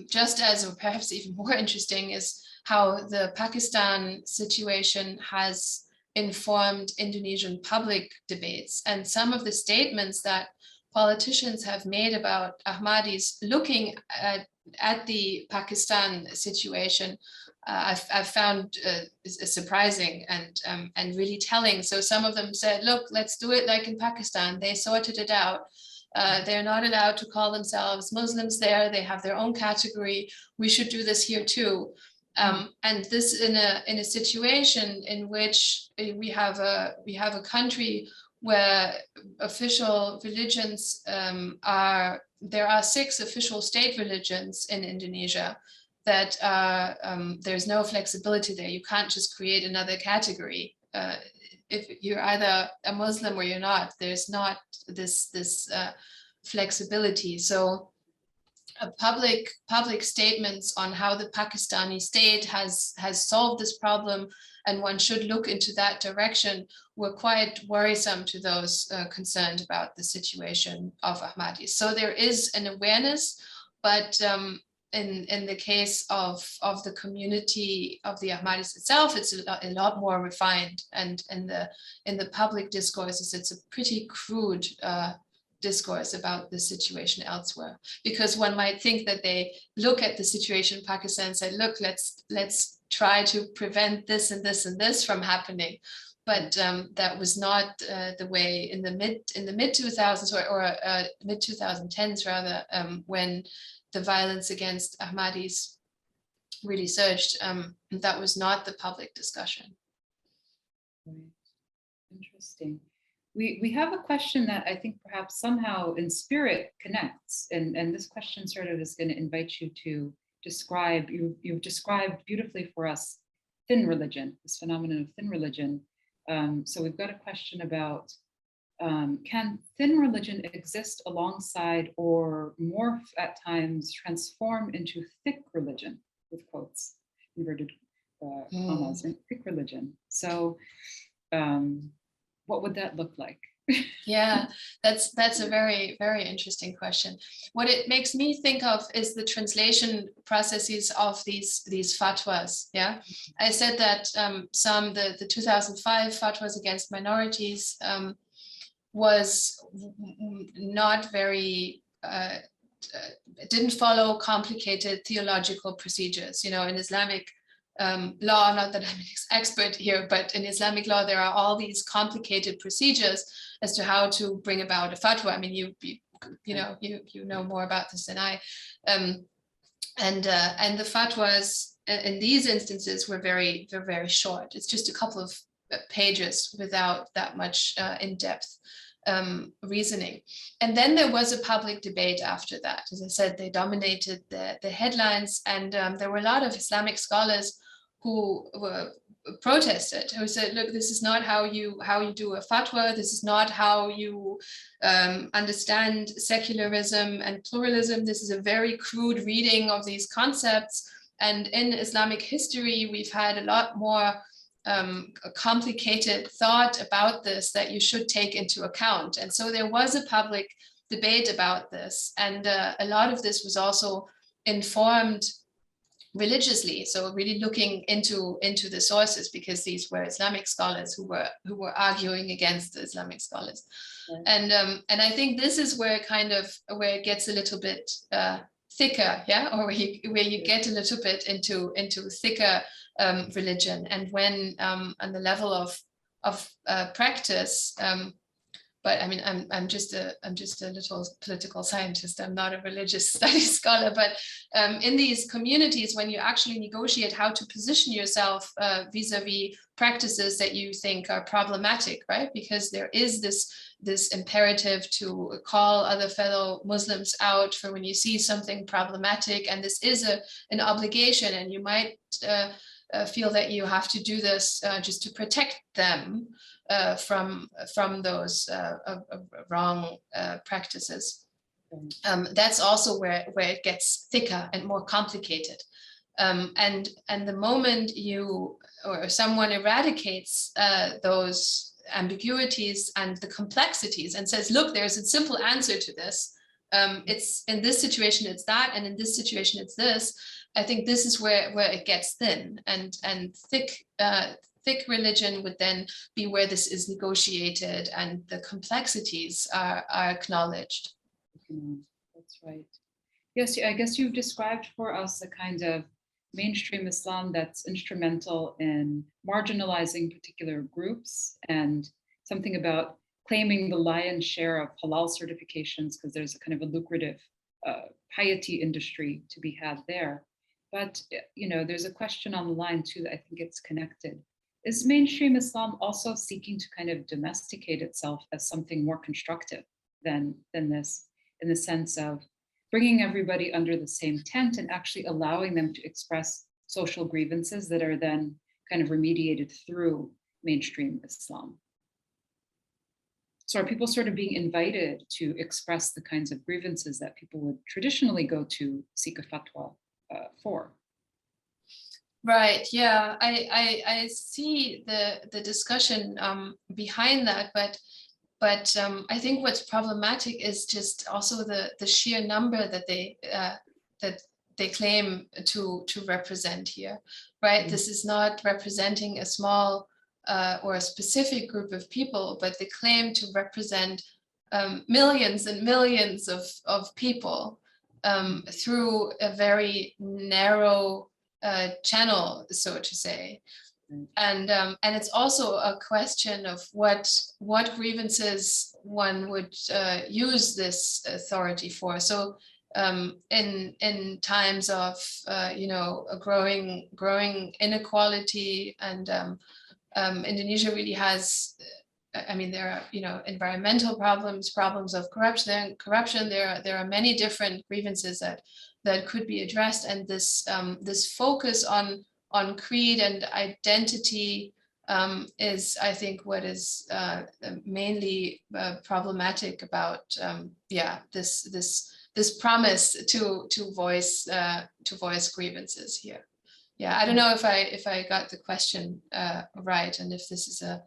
just as, or perhaps even more interesting, is how the Pakistan situation has informed Indonesian public debates, and some of the statements that politicians have made about Ahmadis looking at the Pakistan situation, I've found surprising and really telling. So some of them said, look, let's do it like in Pakistan. They sorted it out. They're not allowed to call themselves Muslims there. They have their own category. We should do this here too. And this in a situation in which we have a country where official religions there are 6 official state religions in Indonesia that there's no flexibility there. You can't just create another category. If you're either a Muslim or you're not, there's not this flexibility. So public statements on how the Pakistani state has solved this problem, and one should look into that direction, were quite worrisome to those concerned about the situation of Ahmadis. So there is an awareness, but in the case of the community of the Ahmadis itself, it's a lot more refined, and in the public discourses, it's a pretty crude discourse about the situation elsewhere. Because one might think that they look at the situation in Pakistan and say, look, let's try to prevent this and this and this from happening. But that was not the way in the mid 2000s or mid 2010s rather, when the violence against Ahmadis really surged. That was not the public discussion. Right. Interesting. We have a question that I think perhaps somehow in spirit connects, and this question sort of is going to invite you to describe, you've described beautifully for us thin religion, this phenomenon of thin religion. So we've got a question about, can thin religion exist alongside or morph at times, transform into thick religion, with quotes, inverted commas, thick religion. So what would that look like? Yeah, that's a very, very interesting question. What it makes me think of is the translation processes of these fatwas. Yeah, I said that the 2005 fatwas against minorities was not very, didn't follow complicated theological procedures. You know, in Islamic law, not that I'm an expert here, but in Islamic law, there are all these complicated procedures as to how to bring about a fatwa. I mean, you know more about this than I. And the fatwas in these instances were very short. It's just a couple of pages without that much in-depth reasoning. And then there was a public debate after that. As I said, they dominated the headlines, and there were a lot of Islamic scholars who were protested, who said, look, this is not how you do a fatwa, this is not how you understand secularism and pluralism, this is a very crude reading of these concepts, and in Islamic history we've had a lot more complicated thought about this that you should take into account. And so there was a public debate about this, and a lot of this was also informed religiously, so really looking into the sources, because these were Islamic scholars who were arguing against the Islamic scholars. Right. And I think this is where it gets a little bit thicker, yeah, or where you get a little bit into thicker religion, and when on the level of practice. But I mean, I'm just a little political scientist. I'm not a religious studies scholar. But in these communities, when you actually negotiate how to position yourself vis-a-vis practices that you think are problematic, right? Because there is this imperative to call other fellow Muslims out for when you see something problematic, and this is an obligation, and you might feel that you have to do this just to protect them from those wrong practices. That's also where it gets thicker and more complicated. And the moment you or someone eradicates those ambiguities and the complexities and says, look, there's a simple answer to this. It's in this situation, it's that, and in this situation, it's this. I think this is where it gets thin, and thick religion would then be where this is negotiated and the complexities are acknowledged. That's right. Yes, I guess you've described for us a kind of mainstream Islam that's instrumental in marginalizing particular groups, and something about claiming the lion's share of halal certifications, because there's a kind of a lucrative piety industry to be had there. But there's a question on the line too that I think it's connected. Is mainstream Islam also seeking to kind of domesticate itself as something more constructive than this, in the sense of bringing everybody under the same tent and actually allowing them to express social grievances that are then kind of remediated through mainstream Islam? So are people sort of being invited to express the kinds of grievances that people would traditionally go to seek a fatwa for? Right. Yeah, I see the discussion behind that, but I think what's problematic is just also the sheer number that they claim to represent here, right? This is not representing a small or a specific group of people, but they claim to represent millions and millions of people through a very narrow channel, so to say. And it's also a question of what grievances one would use this authority for. So in times of a growing inequality, and Indonesia really has, I mean, there are environmental problems of corruption. There are many different grievances that could be addressed, and this focus on creed and identity is, I think, what is mainly problematic about this promise to voice grievances here. Yeah, I don't know if I got the question right, and if this is a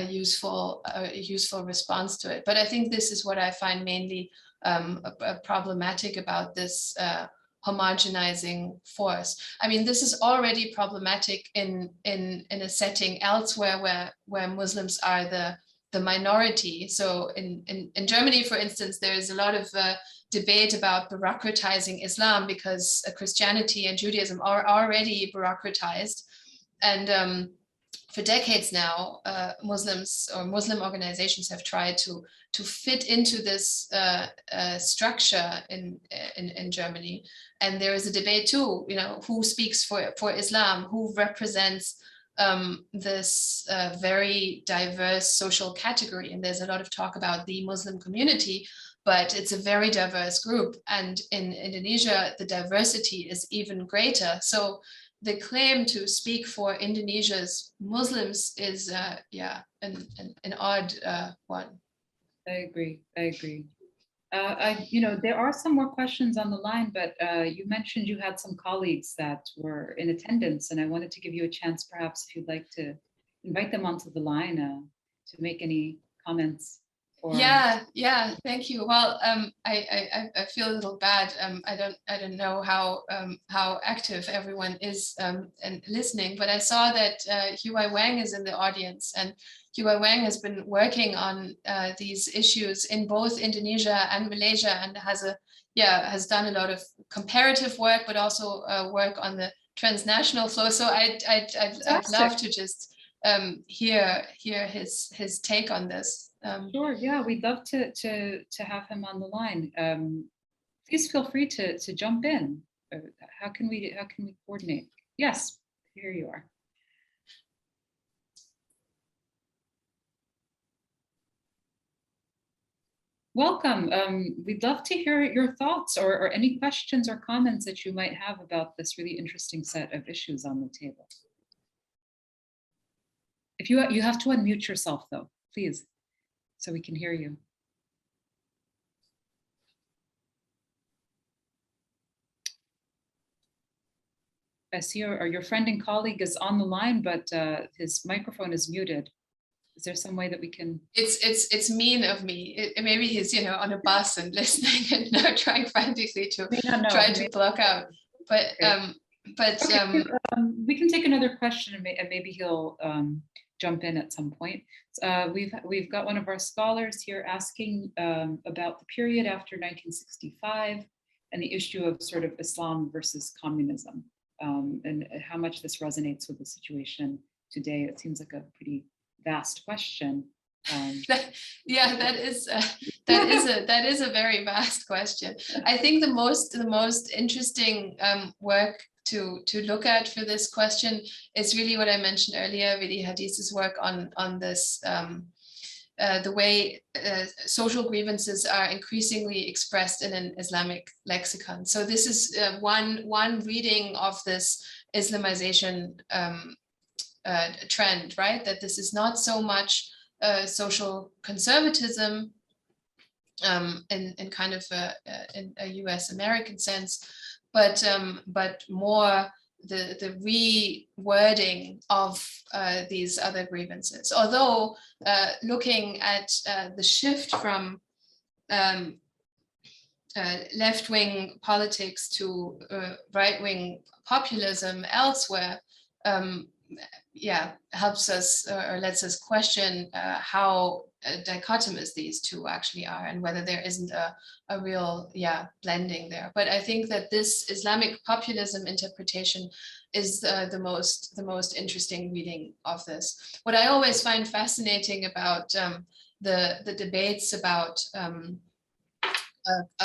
useful response to it. But I think this is what I find mainly problematic about this homogenizing force. I mean, this is already problematic in a setting elsewhere where Muslims are the minority. So in Germany, for instance, there is a lot of debate about bureaucratizing Islam, because Christianity and Judaism are already bureaucratized. And for decades now, Muslims or Muslim organizations have tried to fit into this structure in Germany. And there is a debate too, who speaks for Islam, who represents this very diverse social category. And there's a lot of talk about the Muslim community, but it's a very diverse group. And in Indonesia, the diversity is even greater. So the claim to speak for Indonesia's Muslims is, an odd one. I agree. There are some more questions on the line, but you mentioned you had some colleagues that were in attendance, and I wanted to give you a chance, perhaps, if you'd like to invite them onto the line to make any comments. Yeah, thank you. Well, I feel a little bad. I don't know how active everyone is and listening, but I saw that Huai Wang is in the audience, and Huai Wang has been working on these issues in both Indonesia and Malaysia, and has done a lot of comparative work, but also work on the transnational flow. So I'd love to just hear his take on this. Sure. Yeah, we'd love to have him on the line. Please feel free to jump in. How can we coordinate? Yes, here you are. Welcome. We'd love to hear your thoughts or any questions or comments that you might have about this really interesting set of issues on the table. If you have to unmute yourself though, please, so we can hear you. I see your friend and colleague is on the line, but his microphone is muted. Is there some way that we can? It's mean of me. Maybe he's on a bus and listening and not trying frantically to try to block out. But okay. We can take another question, and maybe he'll jump in at some point. We've got one of our scholars here asking about the period after 1965 and the issue of sort of Islam versus communism, and how much this resonates with the situation today. It seems like a pretty vast question. That is a very vast question. I think the most interesting work to look at for this question is really what I mentioned earlier, really Hadith's work on this, the way social grievances are increasingly expressed in an Islamic lexicon. So this is one reading of this Islamization trend, right? That this is not so much social conservatism in kind of in a US American sense, but more the rewording of these other grievances. Although looking at the shift from left-wing politics to right-wing populism elsewhere, helps us or lets us question how dichotomous these two actually are, and whether there isn't a real blending there. But I think that this Islamic populism interpretation is the most interesting reading of this. What I always find fascinating about the debates about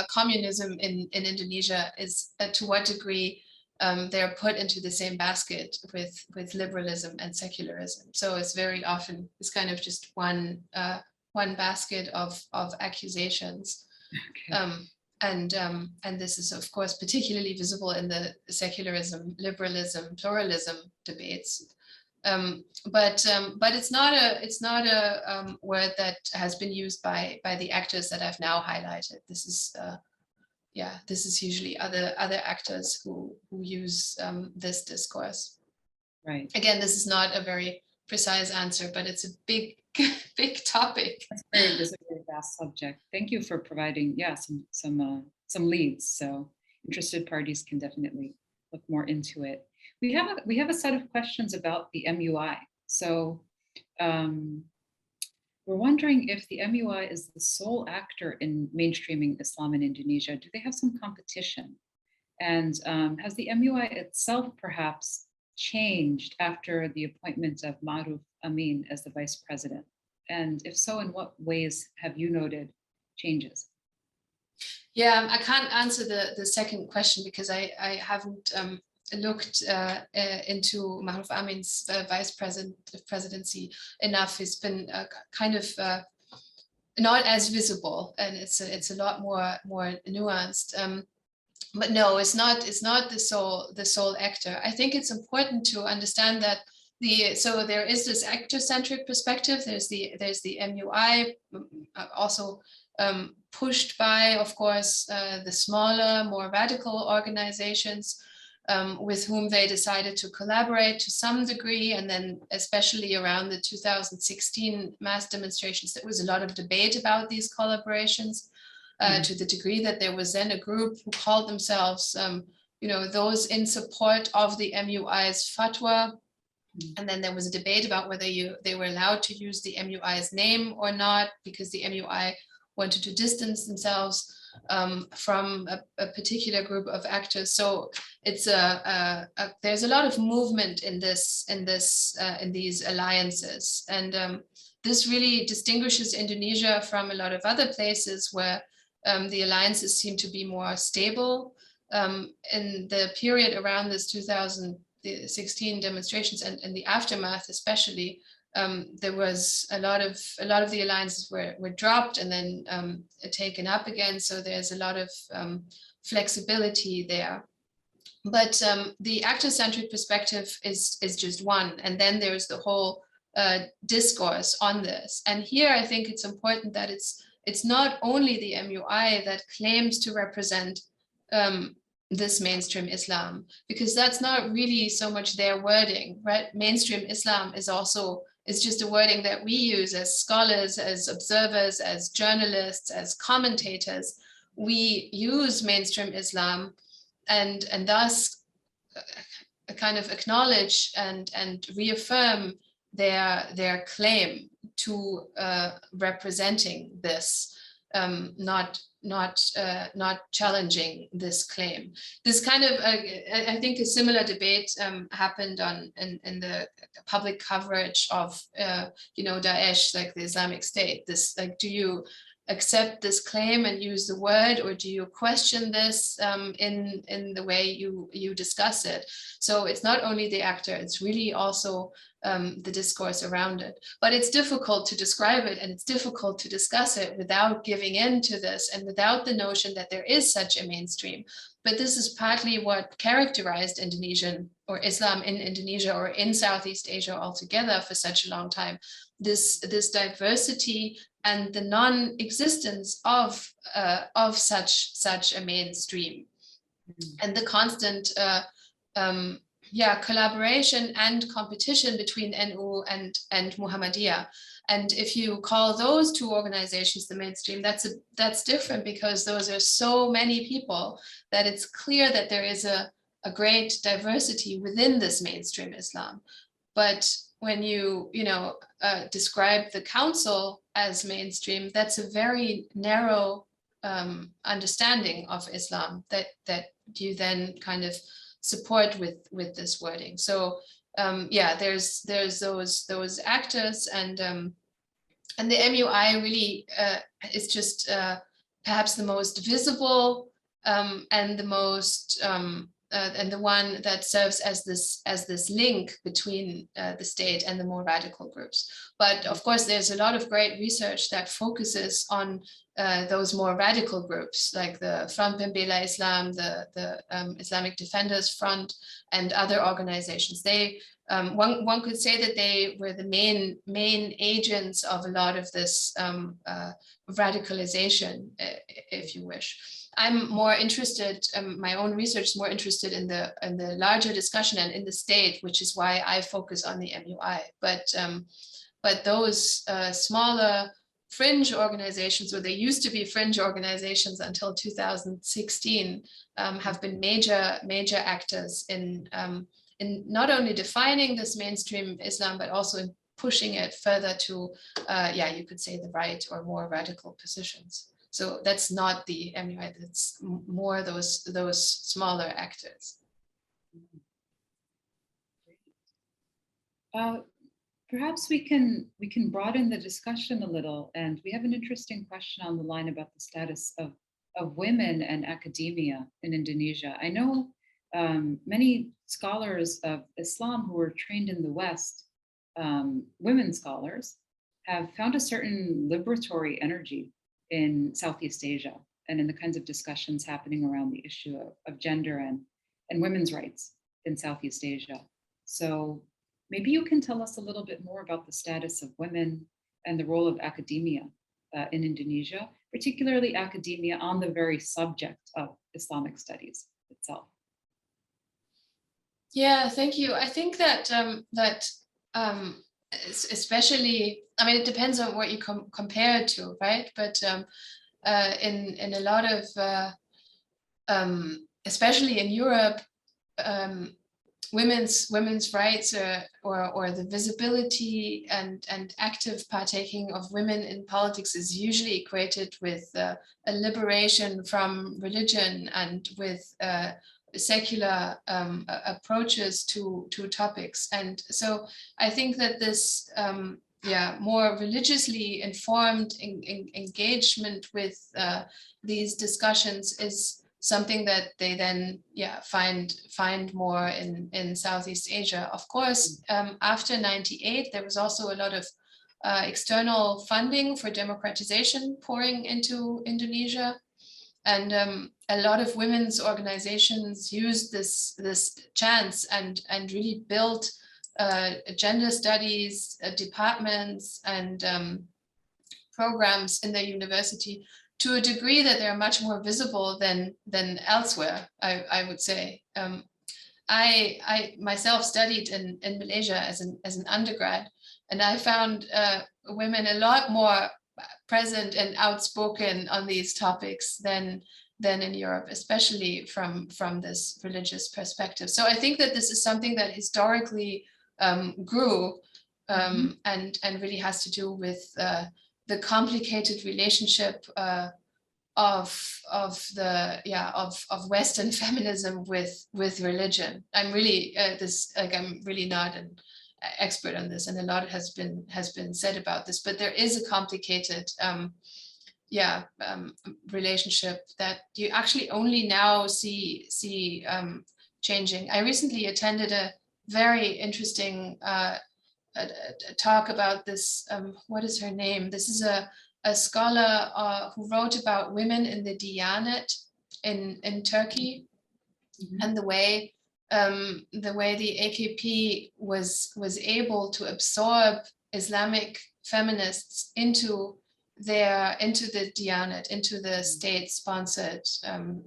communism in Indonesia is to what degree they're put into the same basket with liberalism and secularism. So it's very often it's kind of just one basket of accusations. Okay. And this is of course particularly visible in the secularism, liberalism, pluralism debates. But it's not a word that has been used by the actors that I've now highlighted. This is usually other actors who use this discourse. Right. Again, this is not a very precise answer, but it's a big topic. This is a very vast subject. Thank you for providing some leads, so interested parties can definitely look more into it. We have a set of questions about the MUI. So we're wondering if the MUI is the sole actor in mainstreaming Islam in Indonesia. Do they have some competition? And has the MUI itself perhaps changed after the appointment of Ma'ruf Amin as the vice president? And if so, in what ways have you noted changes? Yeah, I can't answer the second question because I haven't looked into Ma'ruf Amin's vice presidency enough. He's been kind of not as visible, and it's a lot more nuanced. But no, it's not the sole actor. I think it's important to understand that so there is this actor-centric perspective. There's the MUI, also pushed by, of course, the smaller, more radical organizations with whom they decided to collaborate to some degree. And then especially around the 2016 mass demonstrations, there was a lot of debate about these collaborations to the degree that there was then a group who called themselves, those in support of the MUI's fatwa. And then there was a debate about whether they were allowed to use the MUI's name or not, because the MUI wanted to distance themselves from a particular group of actors. So it's there's a lot of movement in these alliances, and this really distinguishes Indonesia from a lot of other places where the alliances seem to be more stable. In the period around this 2016 demonstrations and the aftermath, especially, there was a lot of the alliances were dropped and then taken up again. So there's a lot of flexibility there. But the actor-centric perspective is just one, and then there's the whole discourse on this. And here I think it's important that it's not only the MUI that claims to represent this mainstream Islam, because that's not really so much their wording, right? Mainstream Islam is just a wording that we use as scholars, as observers, as journalists, as commentators. We use mainstream Islam and thus kind of acknowledge and reaffirm their claim to representing this, not challenging this claim. This kind of, I think a similar debate happened in the public coverage of, Daesh, like the Islamic State. This, like, do you accept this claim and use the word, or do you question this in the way you discuss it? So it's not only the actor, it's really also the discourse around it. But it's difficult to describe it, and it's difficult to discuss it without giving in to this and without the notion that there is such a mainstream. But this is partly what characterized Indonesian or Islam in Indonesia or in Southeast Asia altogether for such a long time. This diversity and the non-existence of such a mainstream, and the constant collaboration and competition between NU and Muhammadiyah. And if you call those two organizations the mainstream, that's different, because those are so many people that it's clear that there is a great diversity within this mainstream Islam. But when you describe the council as mainstream, that's a very narrow understanding of Islam that you then kind of support with this wording. So yeah, there's those actors, and the MUI really is just perhaps the most visible and the most and the one that serves as this link between the state and the more radical groups. But of course, there's a lot of great research that focuses on those more radical groups, like the Front Pembela Islam, the Islamic Defenders Front, and other organizations. They one could say that they were the main agents of a lot of this radicalization, if you wish. I'm more interested, my own research is more interested in the larger discussion and in the state, which is why I focus on the MUI. But those smaller fringe organizations, or they used to be fringe organizations until 2016, have been major actors in not only defining this mainstream Islam, but also in pushing it further to, yeah, you could say the right or more radical positions. So that's not the MUI, that's more those smaller actors. Perhaps we can broaden the discussion a little, and we have an interesting question on the line about the status of women and academia in Indonesia. I know many scholars of Islam who were trained in the West, women scholars, have found a certain liberatory energy in Southeast Asia and in the kinds of discussions happening around the issue of gender and women's rights in Southeast Asia. So maybe you can tell us a little bit more about the status of women and the role of academia in Indonesia, particularly academia on the very subject of Islamic studies itself. Yeah, thank you. I think that especially, I mean, it depends on what you compare it to, right? But in a lot of, especially in Europe, women's rights or the visibility and active partaking of women in politics is usually equated with a liberation from religion and with secular approaches to topics. And so I think that this more religiously informed engagement with these discussions is something that they then find more in Southeast Asia. Of course, after '98, there was also a lot of external funding for democratization pouring into Indonesia. And a lot of women's organizations used this chance and really built gender studies departments and programs in their university to a degree that they're much more visible than elsewhere, I would say. I myself studied in Malaysia as an undergrad, and I found women a lot more present and outspoken on these topics than in Europe, especially from this religious perspective. So I think that this is something that historically grew and really has to do with the complicated relationship of Western feminism with religion. I'm really I'm really not an expert on this, and a lot has been said about this, but there is a complicated relationship that you actually only now see changing. I recently attended a very interesting talk about this. What is her name? This is a scholar who wrote about women in the Diyanet in Turkey, and the way the AKP was able to absorb Islamic feminists into the Diyanet, into the state-sponsored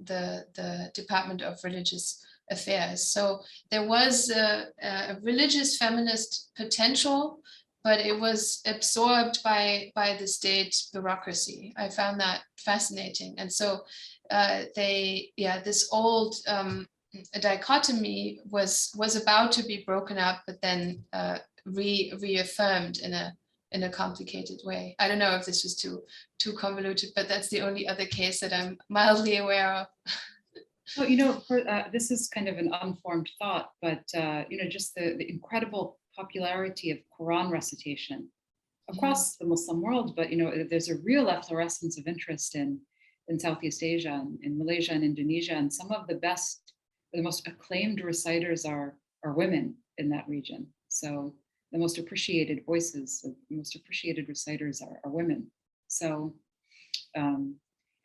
the Department of Religious Affairs. So there was a religious feminist potential but it was absorbed by the state bureaucracy. I found that fascinating. And so this old dichotomy was about to be broken up, but then reaffirmed in a complicated way. I don't know if this was too convoluted, but that's the only other case that I'm mildly aware of. Well, this is kind of an unformed thought, but just the incredible popularity of Quran recitation across the Muslim world. But there's a real efflorescence of interest in Southeast Asia, in Malaysia and Indonesia, and some of the most acclaimed reciters are women in that region. So the most appreciated voices, the most appreciated reciters are women. So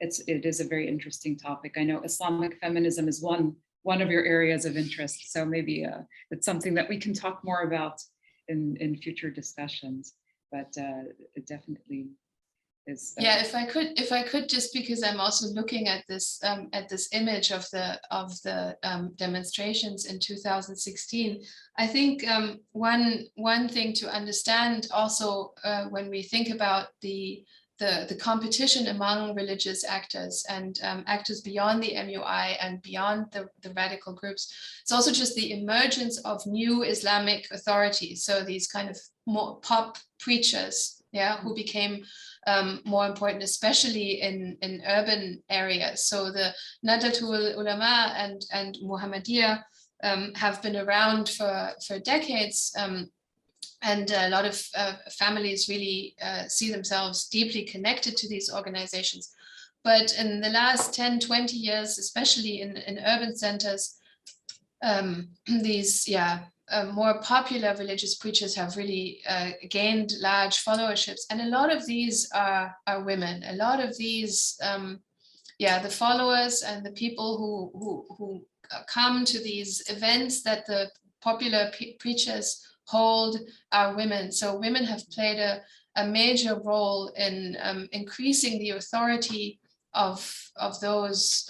it is a very interesting topic. I know Islamic feminism is one of your areas of interest. So maybe it's something that we can talk more about in future discussions. But it definitely is. Yeah, if I could, just because I'm also looking at this image of the demonstrations in 2016. I think one thing to understand also when we think about the competition among religious actors and actors beyond the MUI and beyond the radical groups, it's also just the emergence of new Islamic authorities. So these kind of more pop preachers, who became more important, especially in urban areas. So the Nahdlatul Ulama and Muhammadiyah have been around for decades. And a lot of families really see themselves deeply connected to these organizations. But in the last 10, 20 years, especially in urban centers, these more popular religious preachers have really gained large followerships. And a lot of these are women. A lot of these, the followers and the people who come to these events that the popular preachers hold are women. So women have played a major role in increasing the authority of those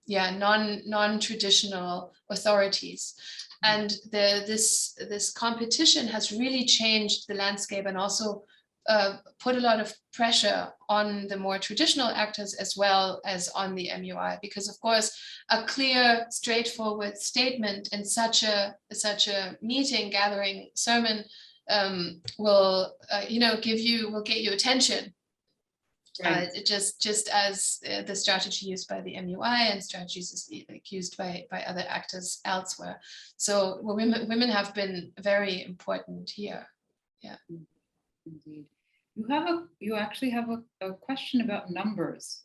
non-traditional authorities. And this competition has really changed the landscape and also put a lot of pressure on the more traditional actors as well as on the MUI, because of course a clear, straightforward statement in such a meeting, gathering, sermon will get you attention. Right. Just as the strategy used by the MUI and strategies used by other actors elsewhere. So women have been very important here. Yeah. Indeed. You actually have a question about numbers.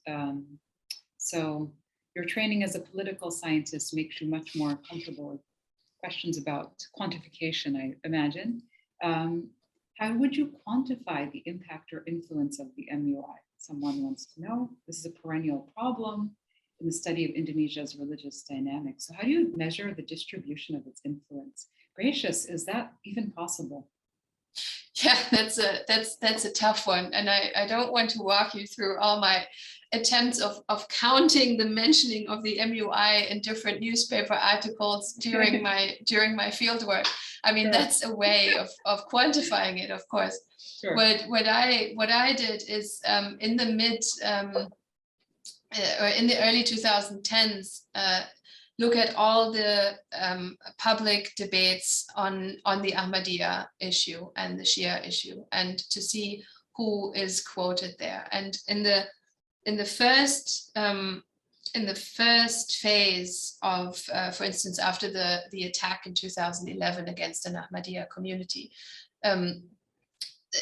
So your training as a political scientist makes you much more comfortable with questions about quantification, I imagine. How would you quantify the impact or influence of the MUI? Someone wants to know. This is a perennial problem in the study of Indonesia's religious dynamics. So how do you measure the distribution of its influence? Gracious, is that even possible? Yeah, that's a tough one. And I don't want to walk you through all my attempts of counting the mentioning of the MUI in different newspaper articles during my fieldwork. I mean, that's a way of quantifying it, of course. Sure. What I did is in the early 2010s, look at all the public debates on the Ahmadiyya issue and the Shia issue, and to see who is quoted there. And in the first phase of, for instance, after the attack in 2011 against an Ahmadiyya community,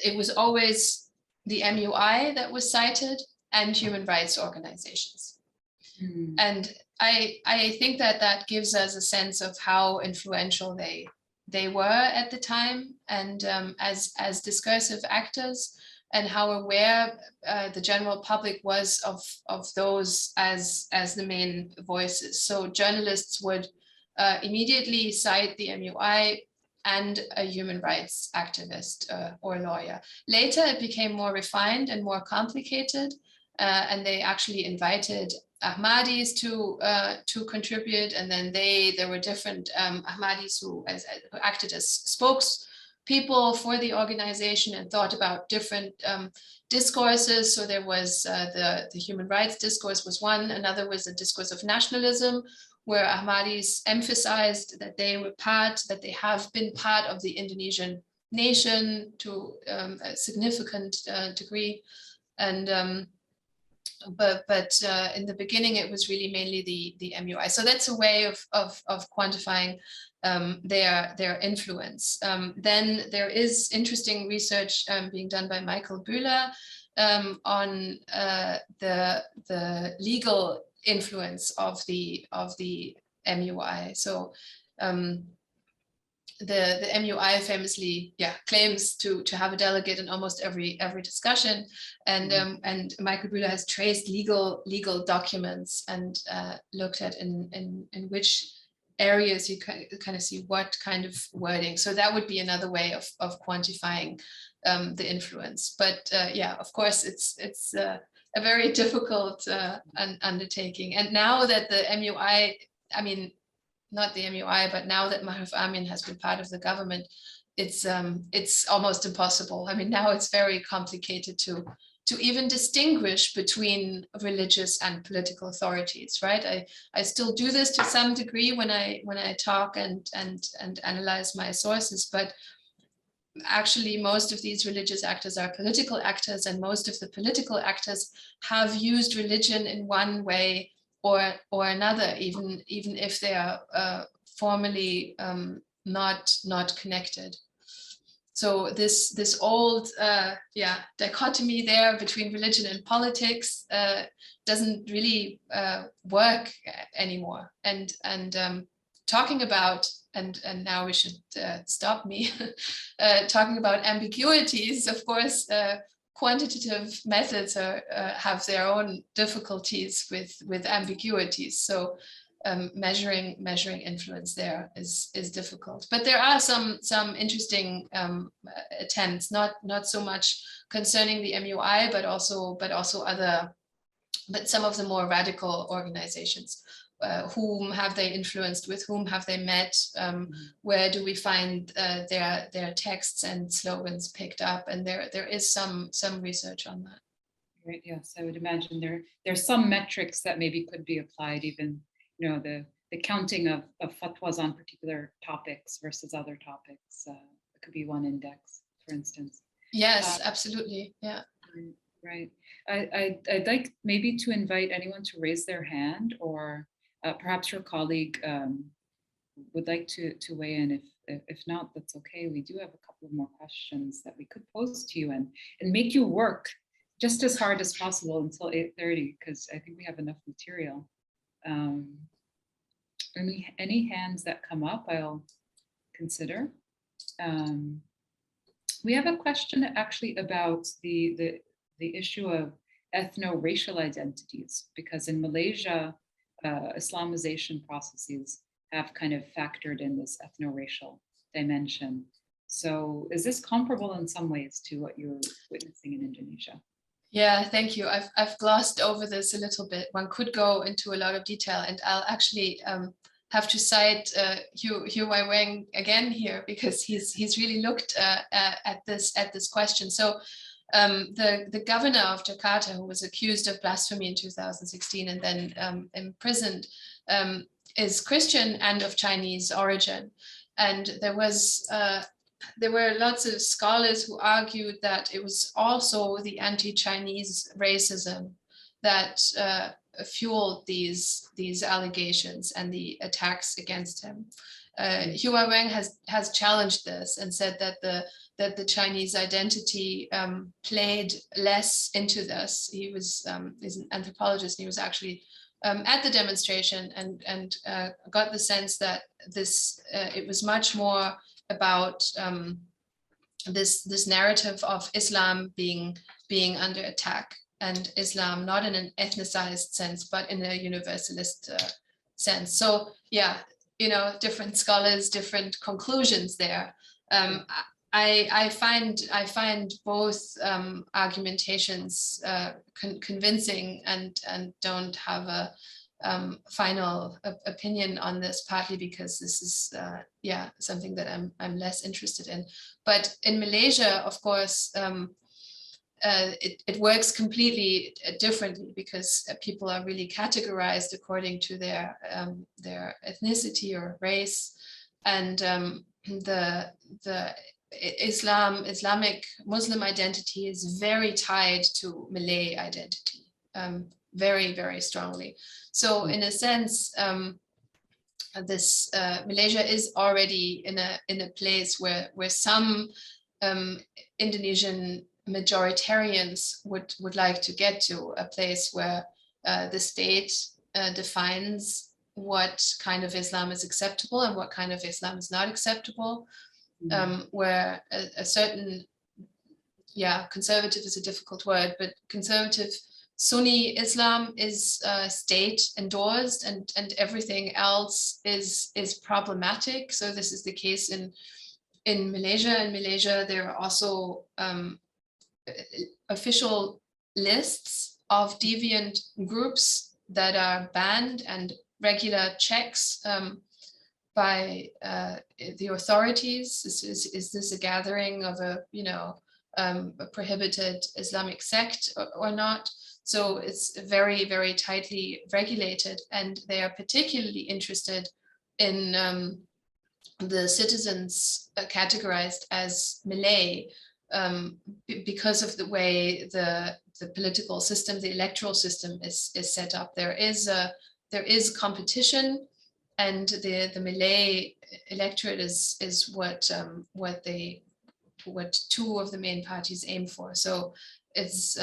it was always the MUI that was cited and human rights organizations. Mm. And I think that gives us a sense of how influential they were at the time, and as discursive actors, and how aware the general public was of those as the main voices. So journalists would immediately cite the MUI and a human rights activist or lawyer. Later, it became more refined and more complicated, and they actually invited Ahmadis to contribute, and then there were different Ahmadis who acted as people for the organization and thought about different discourses. So there was the human rights discourse was one, another was the discourse of nationalism, where Ahmadis emphasized that they have been part of the Indonesian nation to a significant degree. And but in the beginning, it was really mainly the MUI. So that's a way of quantifying their influence. Then there is interesting research being done by Michael Bühler on the legal influence of the MUI. So the MUI famously, claims to have a delegate in almost every discussion, and Michael Bühler has traced legal documents and looked at in which areas you kind of see what kind of wording. So that would be another way of quantifying the influence. But of course, it's a very difficult undertaking. And now that the MUI, I mean, not the MUI, but now that Maruf Amin has been part of the government, it's almost impossible. I mean, now it's very complicated to even distinguish between religious and political authorities, right? I still do this to some degree when I talk and analyze my sources, but actually most of these religious actors are political actors, and most of the political actors have used religion in one way or another, even if they are formally not connected. So this old dichotomy there between religion and politics doesn't really work anymore. And talking about, and now we should stop me, talking about ambiguities, of course, quantitative methods have their own difficulties with ambiguities. So measuring influence there is difficult. But there are some interesting attempts, not so much concerning the MUI, but also some of the more radical organizations. Whom have they influenced? With whom have they met? Where do we find their texts and slogans picked up? And there is some research on that. Right. Yes, I would imagine there's some metrics that maybe could be applied, even the counting of fatwas on particular topics versus other topics. It could be one index, for instance. Yes, absolutely. Yeah. Right. I'd like maybe to invite anyone to raise their hand, or perhaps your colleague would like to weigh in. If not, that's okay. We do have a couple of more questions that we could pose to you and make you work just as hard as possible until 8:30, because I think we have enough material. Any hands that come up, I'll consider. We have a question actually about the issue of ethno-racial identities, because in Malaysia, Islamization processes have kind of factored in this ethno-racial dimension. So is this comparable in some ways to what you're witnessing in Indonesia? Yeah, thank you. I've glossed over this a little bit. One could go into a lot of detail, and I'll actually have to cite Hugh Wai Wang again here, because he's really looked at this question. So the governor of Jakarta, who was accused of blasphemy in 2016 and then imprisoned, is Christian and of Chinese origin. And there were lots of scholars who argued that it was also the anti-Chinese racism that fueled these allegations and the attacks against him. Hugh Wai Wang has challenged this and said that the Chinese identity played less into this. He's an anthropologist, and he was actually at the demonstration and got the sense that it was much more about this narrative of Islam being under attack, and Islam not in an ethnicized sense, but in a universalist sense. So yeah, different scholars, different conclusions there. I find both argumentations convincing, and don't have final opinion on this, partly because this is something that I'm less interested in. But in Malaysia, of course, it works completely differently, because people are really categorized according to their ethnicity or race, and the Islamic Muslim identity is very tied to Malay identity, very, very strongly. So in a sense, this Malaysia is already in a place where some Indonesian majoritarians would like to get to, a place where the state defines what kind of Islam is acceptable and what kind of Islam is not acceptable, where a certain, conservative is a difficult word, but conservative Sunni Islam is state endorsed, and everything else is problematic. So this is the case in Malaysia. In Malaysia, there are also official lists of deviant groups that are banned, and regular checks by the authorities. Is this a gathering of a prohibited Islamic sect or not? So it's very, very tightly regulated, and they are particularly interested in the citizens categorized as Malay, because of the way the political system, the electoral system is set up. There is competition, and the Malay electorate is what two of the main parties aim for. So it's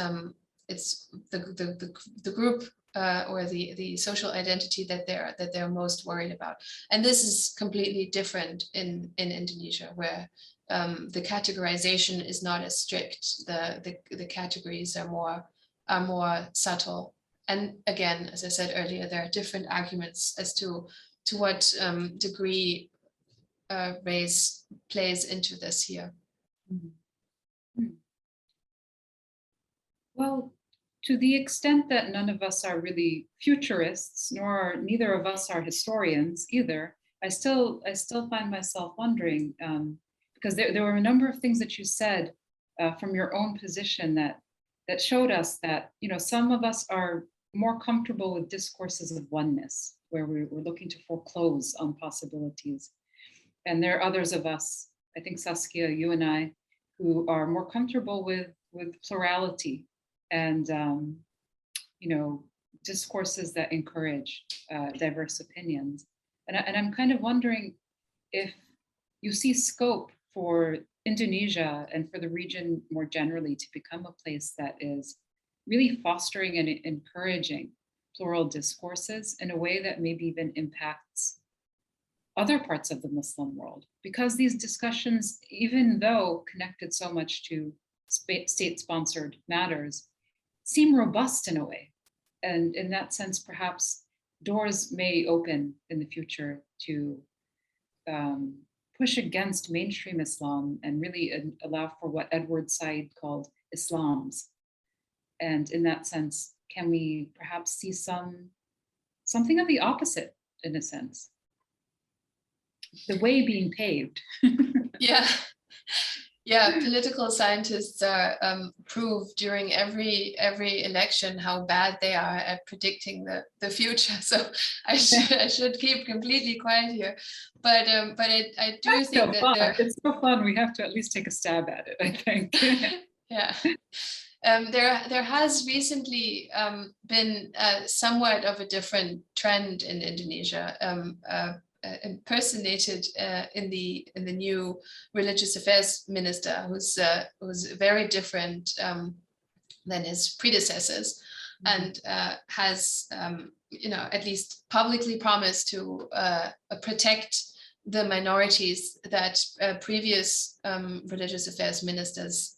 the group or the social identity that they're most worried about. And this is completely different in Indonesia, where the categorization is not as strict. The categories are more subtle. And again, as I said earlier, there are different arguments as to what degree race plays into this here. Well, to the extent that none of us are really futurists, neither of us are historians either, I still find myself wondering, because there were a number of things that you said from your own position that showed us that some of us are more comfortable with discourses of oneness, where we're looking to foreclose on possibilities. And there are others of us, I think Saskia, you and I, who are more comfortable with plurality and discourses that encourage diverse opinions. And I'm kind of wondering if you see scope for Indonesia and for the region more generally to become a place that is really fostering and encouraging plural discourses in a way that maybe even impacts other parts of the Muslim world. Because these discussions, even though connected so much to state-sponsored matters, seem robust in a way. And in that sense, perhaps doors may open in the future to push against mainstream Islam and really allow for what Edward Said called Islams. And in that sense, can we perhaps see something of the opposite, in a sense? The way being paved. Yeah, political scientists are proved during every election how bad they are at predicting the future. So I should keep completely quiet here. But I do That's think so that fun. It's so fun. We have to at least take a stab at it, I think. Yeah. There has recently been somewhat of a different trend in Indonesia, impersonated in the new religious affairs minister, who's very different than his predecessors, and has at least publicly promised to protect the minorities that previous religious affairs ministers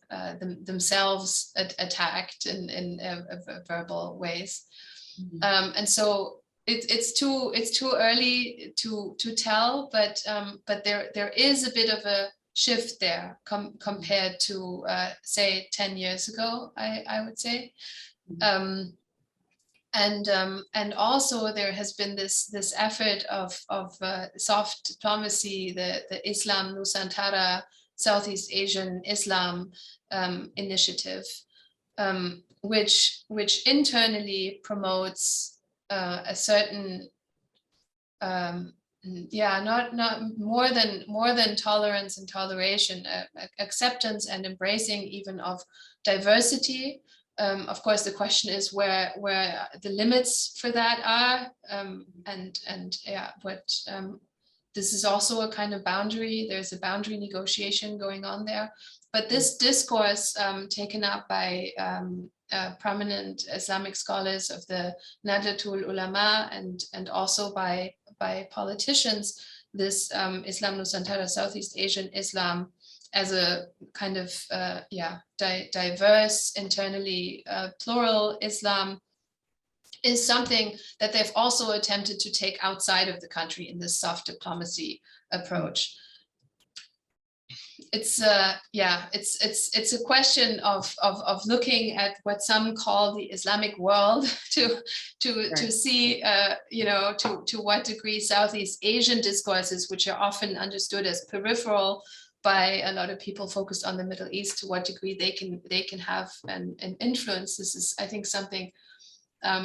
themselves attacked in verbal ways. And so it's too early to tell, but there is a bit of a shift there compared to say 10 years ago, I would say. And also there has been this effort of soft diplomacy, the Islam Nusantara Southeast Asian Islam initiative, which internally promotes a certain not more than tolerance and toleration, acceptance and embracing even of diversity. Of course, the question is where the limits for that are, this is also a kind of boundary. There's a boundary negotiation going on there. But this discourse taken up by prominent Islamic scholars of the Nahdlatul Ulama and also by politicians, this Islam Nusantara Southeast Asian Islam as a kind of diverse, internally plural Islam, is something that they've also attempted to take outside of the country in this soft diplomacy approach. It's a question of looking at what some call the Islamic world to see to what degree Southeast Asian discourses, which are often understood as peripheral by a lot of people focused on the Middle East, to what degree they can have an influence. This is, I think, something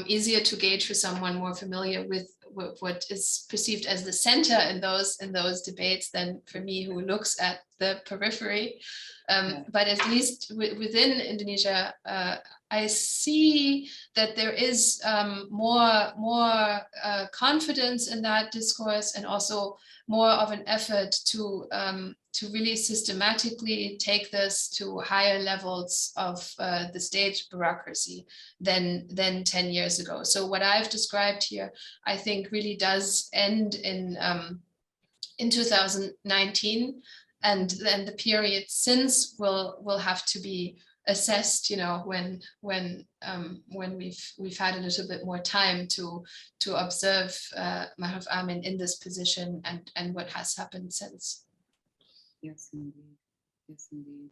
easier to gauge for someone more familiar with what is perceived as the center in those debates than for me, who looks at the periphery. But at least within Indonesia, I see that there is more confidence in that discourse, and also more of an effort to really systematically take this to higher levels of the state bureaucracy than 10 years ago. So what I've described here, I think, really does end in 2019, and then the period since will have to be assessed, when we've had a little bit more time to observe Maruf Amin in this position and what has happened since. Yes, indeed. Yes, indeed.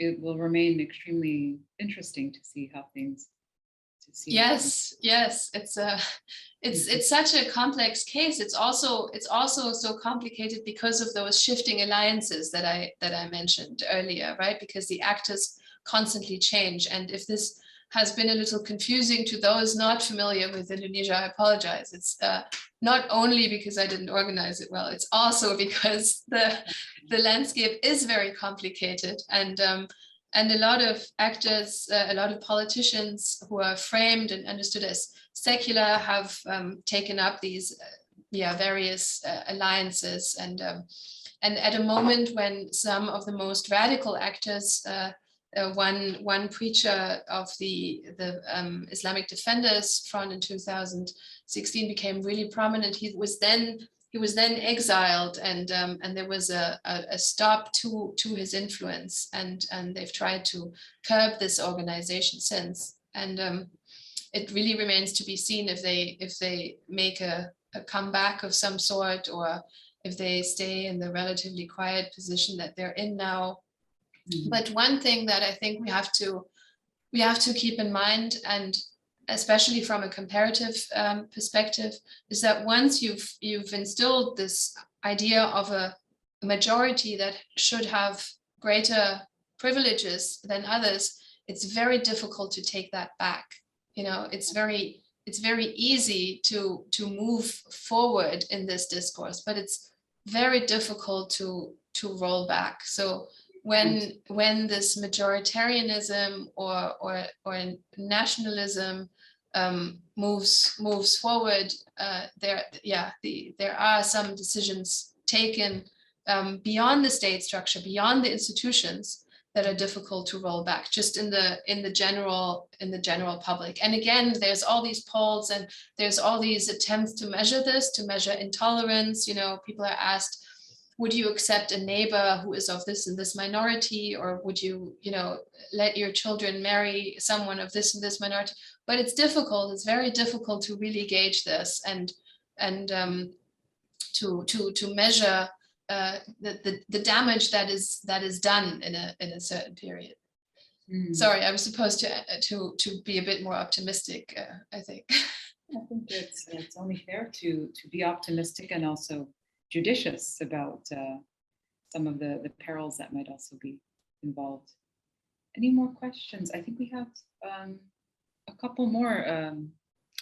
It will remain extremely interesting to see how things. Yes, it's such a complex case. It's also so complicated because of those shifting alliances that I mentioned earlier, right? Because the actors constantly change, and if this has been a little confusing to those not familiar with Indonesia, I apologize. It's not only because I didn't organize it well, it's also because the landscape is very complicated, and a lot of actors, a lot of politicians who are framed and understood as secular have taken up these various alliances, and at a moment when some of the most radical actors, one preacher of the Islamic Defenders Front in 2016 became really prominent. He was then exiled, and there was a stop to his influence, and they've tried to curb this organization since. And it really remains to be seen if they make a comeback of some sort, or if they stay in the relatively quiet position that they're in now. Mm-hmm. But one thing that I think we have to keep in mind, and especially from a comparative perspective, is that once you've instilled this idea of a majority that should have greater privileges than others, it's very difficult to take that back. It's very easy to move forward in this discourse, but it's very difficult to roll back. So when this majoritarianism or nationalism moves forward, there are some decisions taken beyond the state structure, beyond the institutions, that are difficult to roll back, just in the general public. And again, there's all these polls and there's all these attempts to measure intolerance. People are asked, would you accept a neighbor who is of this and this minority, or would you, let your children marry someone of this and this minority? But it's difficult. It's very difficult to really gauge this and to measure the damage that is done in a certain period. Sorry, I was supposed to be a bit more optimistic, I think. I think it's only fair to be optimistic and also judicious about some of the perils that might also be involved. Any more questions? I think we have a couple more.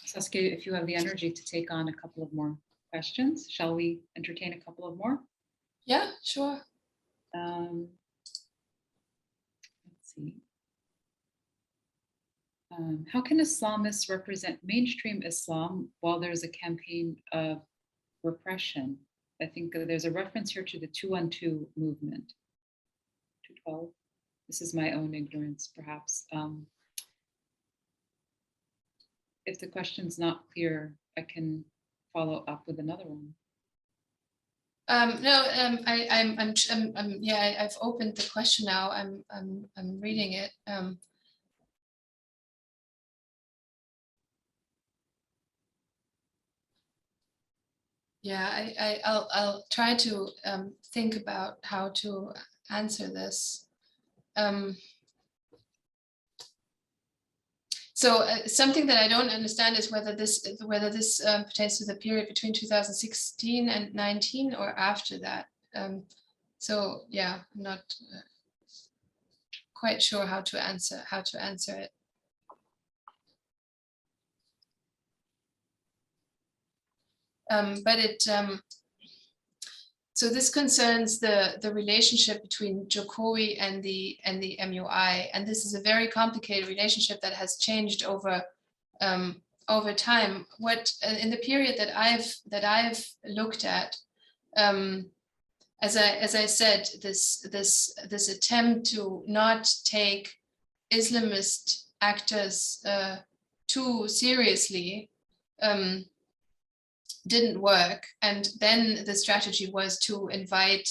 Saskia, if you have the energy to take on a couple of more questions, shall we entertain a couple of more? Yeah, sure. Let's see. How can Islamists represent mainstream Islam while there's a campaign of repression? I think there's a reference here to the 212 movement. 212. This is my own ignorance, perhaps. If the question's not clear, I can follow up with another one. No, I've opened the question now. I'm reading it. Yeah, I'll try to think about how to answer this. So something that I don't understand is whether this pertains to the period between 2016 and 19 or after that. So yeah, I'm not quite sure how to answer it. But it so this concerns the relationship between Jokowi and the MUI, and this is a very complicated relationship that has changed over time. What in the period that I've looked at, as I said, this attempt to not take Islamist actors too seriously didn't work, and then the strategy was to invite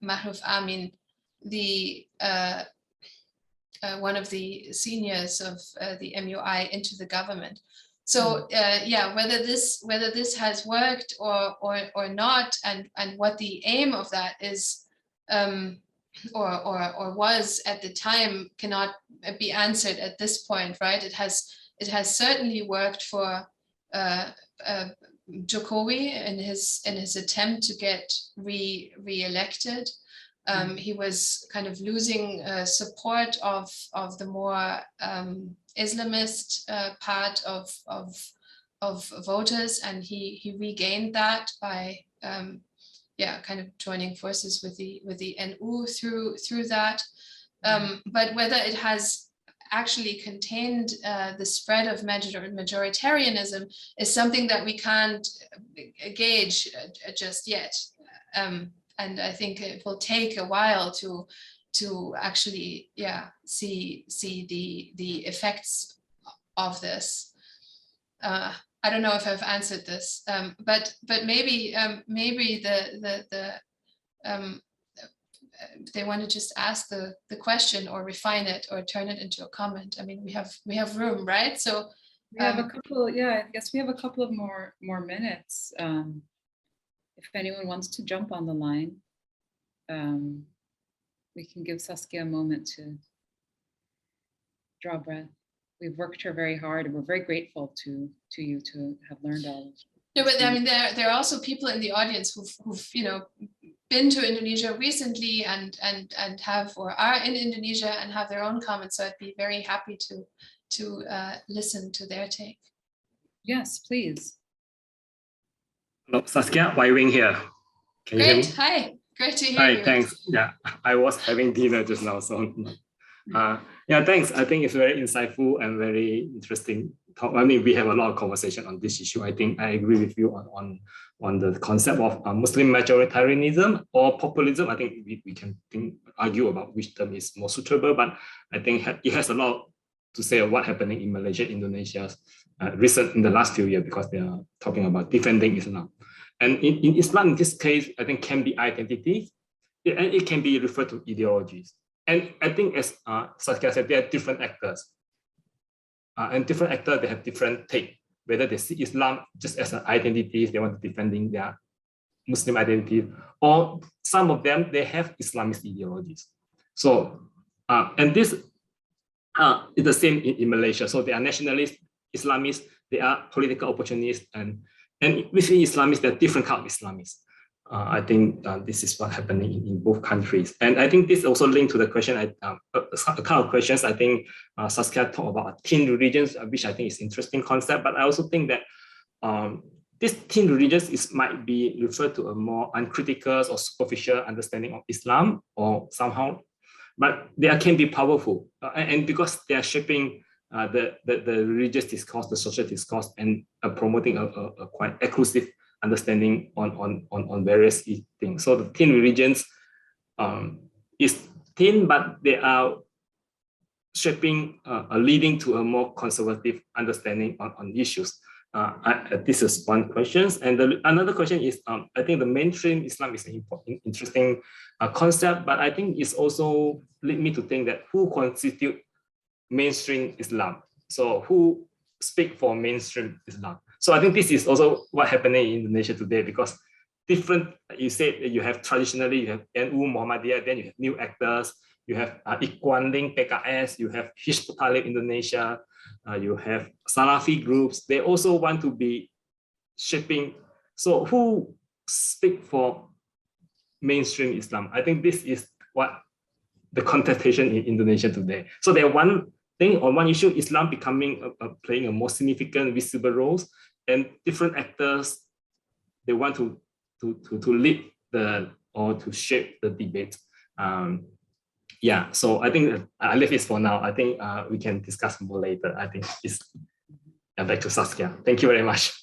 Mahruf Amin, the one of the seniors of the MUI, into the government. So yeah, whether this has worked or not, and what the aim of that is or was at the time cannot be answered at this point, right? It has certainly worked for Jokowi in his attempt to get re-elected. He was kind of losing support of the more Islamist part of voters, and he regained that by kind of joining forces with the NU through that. But whether it has actually contained the spread of majoritarianism is something that we can't gauge just yet. And I think it will take a while to actually see the effects of this. I don't know if I've answered this, but maybe they want to just ask the question or refine it or turn it into a comment. I mean, we have room, right? So we have a couple. Yeah, I guess we have a couple of more minutes. If anyone wants to jump on the line, we can give Saskia a moment to draw breath. We've worked her very hard, and we're very grateful to you to have learned all. No, but I mean, there are also people in the audience who've been to Indonesia recently and have or are in Indonesia and have their own comments. So I'd be very happy to listen to their take. Yes, please. Hello, Saskia, Wai Wing here. Can you hear me? Hi, great to hear you. Hi, thanks. Yeah, I was having dinner just now, so yeah, thanks. I think it's very insightful and very interesting talk. I mean, we have a lot of conversation on this issue. I think I agree with you on the concept of Muslim majoritarianism or populism. I think we can argue about which term is more suitable, but I think it has a lot to say of what happening in Malaysia, Indonesia, in the last few years, because they are talking about defending Islam. And in Islam, in this case, I think can be identity, and it can be referred to ideologies. And I think, as Saskia said, there are different actors. And different actors, they have different take. Whether they see Islam just as an identity, they want to defending their Muslim identity, or some of them, they have Islamist ideologies. So And this is the same in Malaysia. So they are nationalists, Islamists, they are political opportunists, and within Islamists, there are different kinds of Islamists. I think this is what's happening in both countries. And I think this also linked to the question, a kind of questions I think Saskia talked about teen religions, which I think is interesting concept, but I also think that this teen religions might be referred to a more uncritical or superficial understanding of Islam or somehow, but they can be powerful. And because they are shaping the religious discourse, the social discourse, and promoting a quite exclusive understanding on various things. So the teen religions is teen, but they are shaping, leading to a more conservative understanding on issues. This is one question. And another question is, I think the mainstream Islam is an important, interesting concept, but I think it's also lead me to think that who constitute mainstream Islam? So who speak for mainstream Islam? So I think this is also what happening in Indonesia today, because different, you said you have traditionally, you have NU, Muhammadiyah, then you have new actors, you have Ikhwan Link, PKS, you have Hizbut Tahrir Indonesia, you have Salafi groups. They also want to be shaping. So who speak for mainstream Islam? I think this is what the contestation in Indonesia today. So there one thing on one issue, Islam becoming playing a more significant, visible roles, and different actors, they want to lead or to shape the debate. Yeah, so I think I leave this for now. I think we can discuss more later. I think it's back to Saskia. Thank you very much.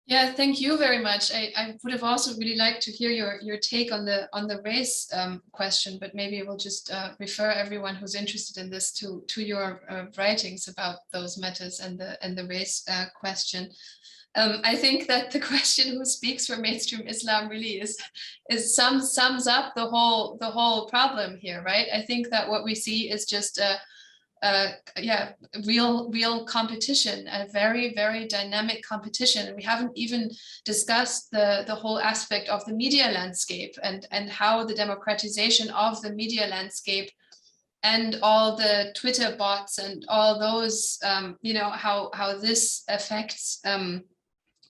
Yeah, thank you very much. I would have also really liked to hear your take on the race question, but maybe we'll just refer everyone who's interested in this to your writings about those matters and the race question. I think that the question who speaks for mainstream Islam really sums up the whole problem here, right? I think that what we see is just real competition, a very, very dynamic competition. And we haven't even discussed the whole aspect of the media landscape and how the democratization of the media landscape and all the Twitter bots and all those, how this affects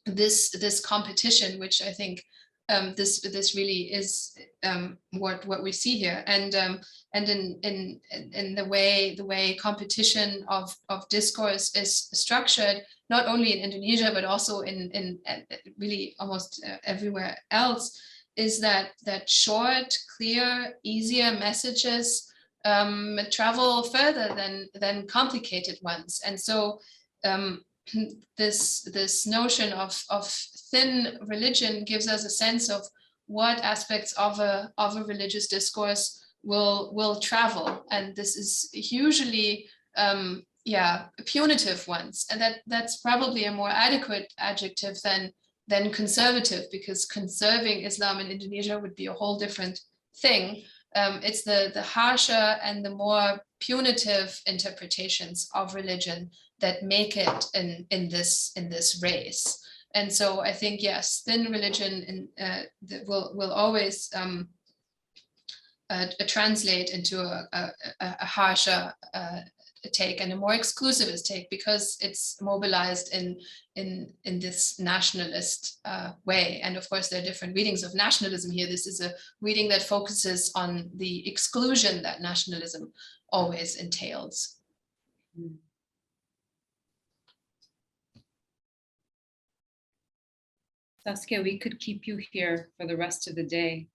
this competition, which I think this really is what we see here, and in the way competition of discourse is structured, not only in Indonesia but also in really almost everywhere else, is that short, clear, easier messages travel further than complicated ones, and so this notion of thin religion gives us a sense of what aspects of a religious discourse will travel, and this is usually punitive ones, and that's probably a more adequate adjective than conservative, because conserving Islam in Indonesia would be a whole different thing. It's the harsher and the more punitive interpretations of religion that make it in this race. And so I think, yes, thin religion will always translate into a harsher take and a more exclusivist take, because it's mobilized in this nationalist way. And of course, there are different readings of nationalism here. This is a reading that focuses on the exclusion that nationalism always entails. Saskia, we could keep you here for the rest of the day,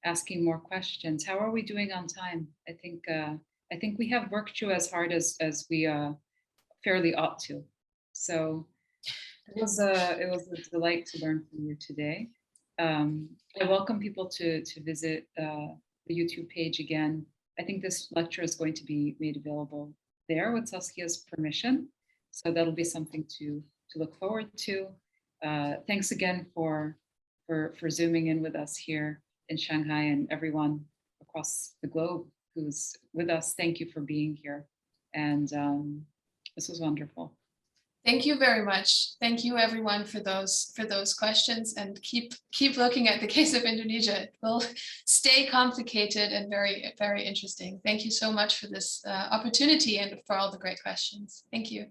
asking more questions. How are we doing on time? I think we have worked you as hard as we fairly ought to. So it was a delight to learn from you today. I welcome people to visit the YouTube page again. I think this lecture is going to be made available there with Saskia's permission. So that'll be something to look forward to. Thanks again for Zooming in with us here in Shanghai, and everyone across the globe who's with us. Thank you for being here. And this was wonderful. Thank you very much. Thank you everyone for those questions, and keep looking at the case of Indonesia. It will stay complicated and very, very interesting. Thank you so much for this opportunity and for all the great questions. Thank you.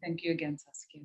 Thank you again, Saskia.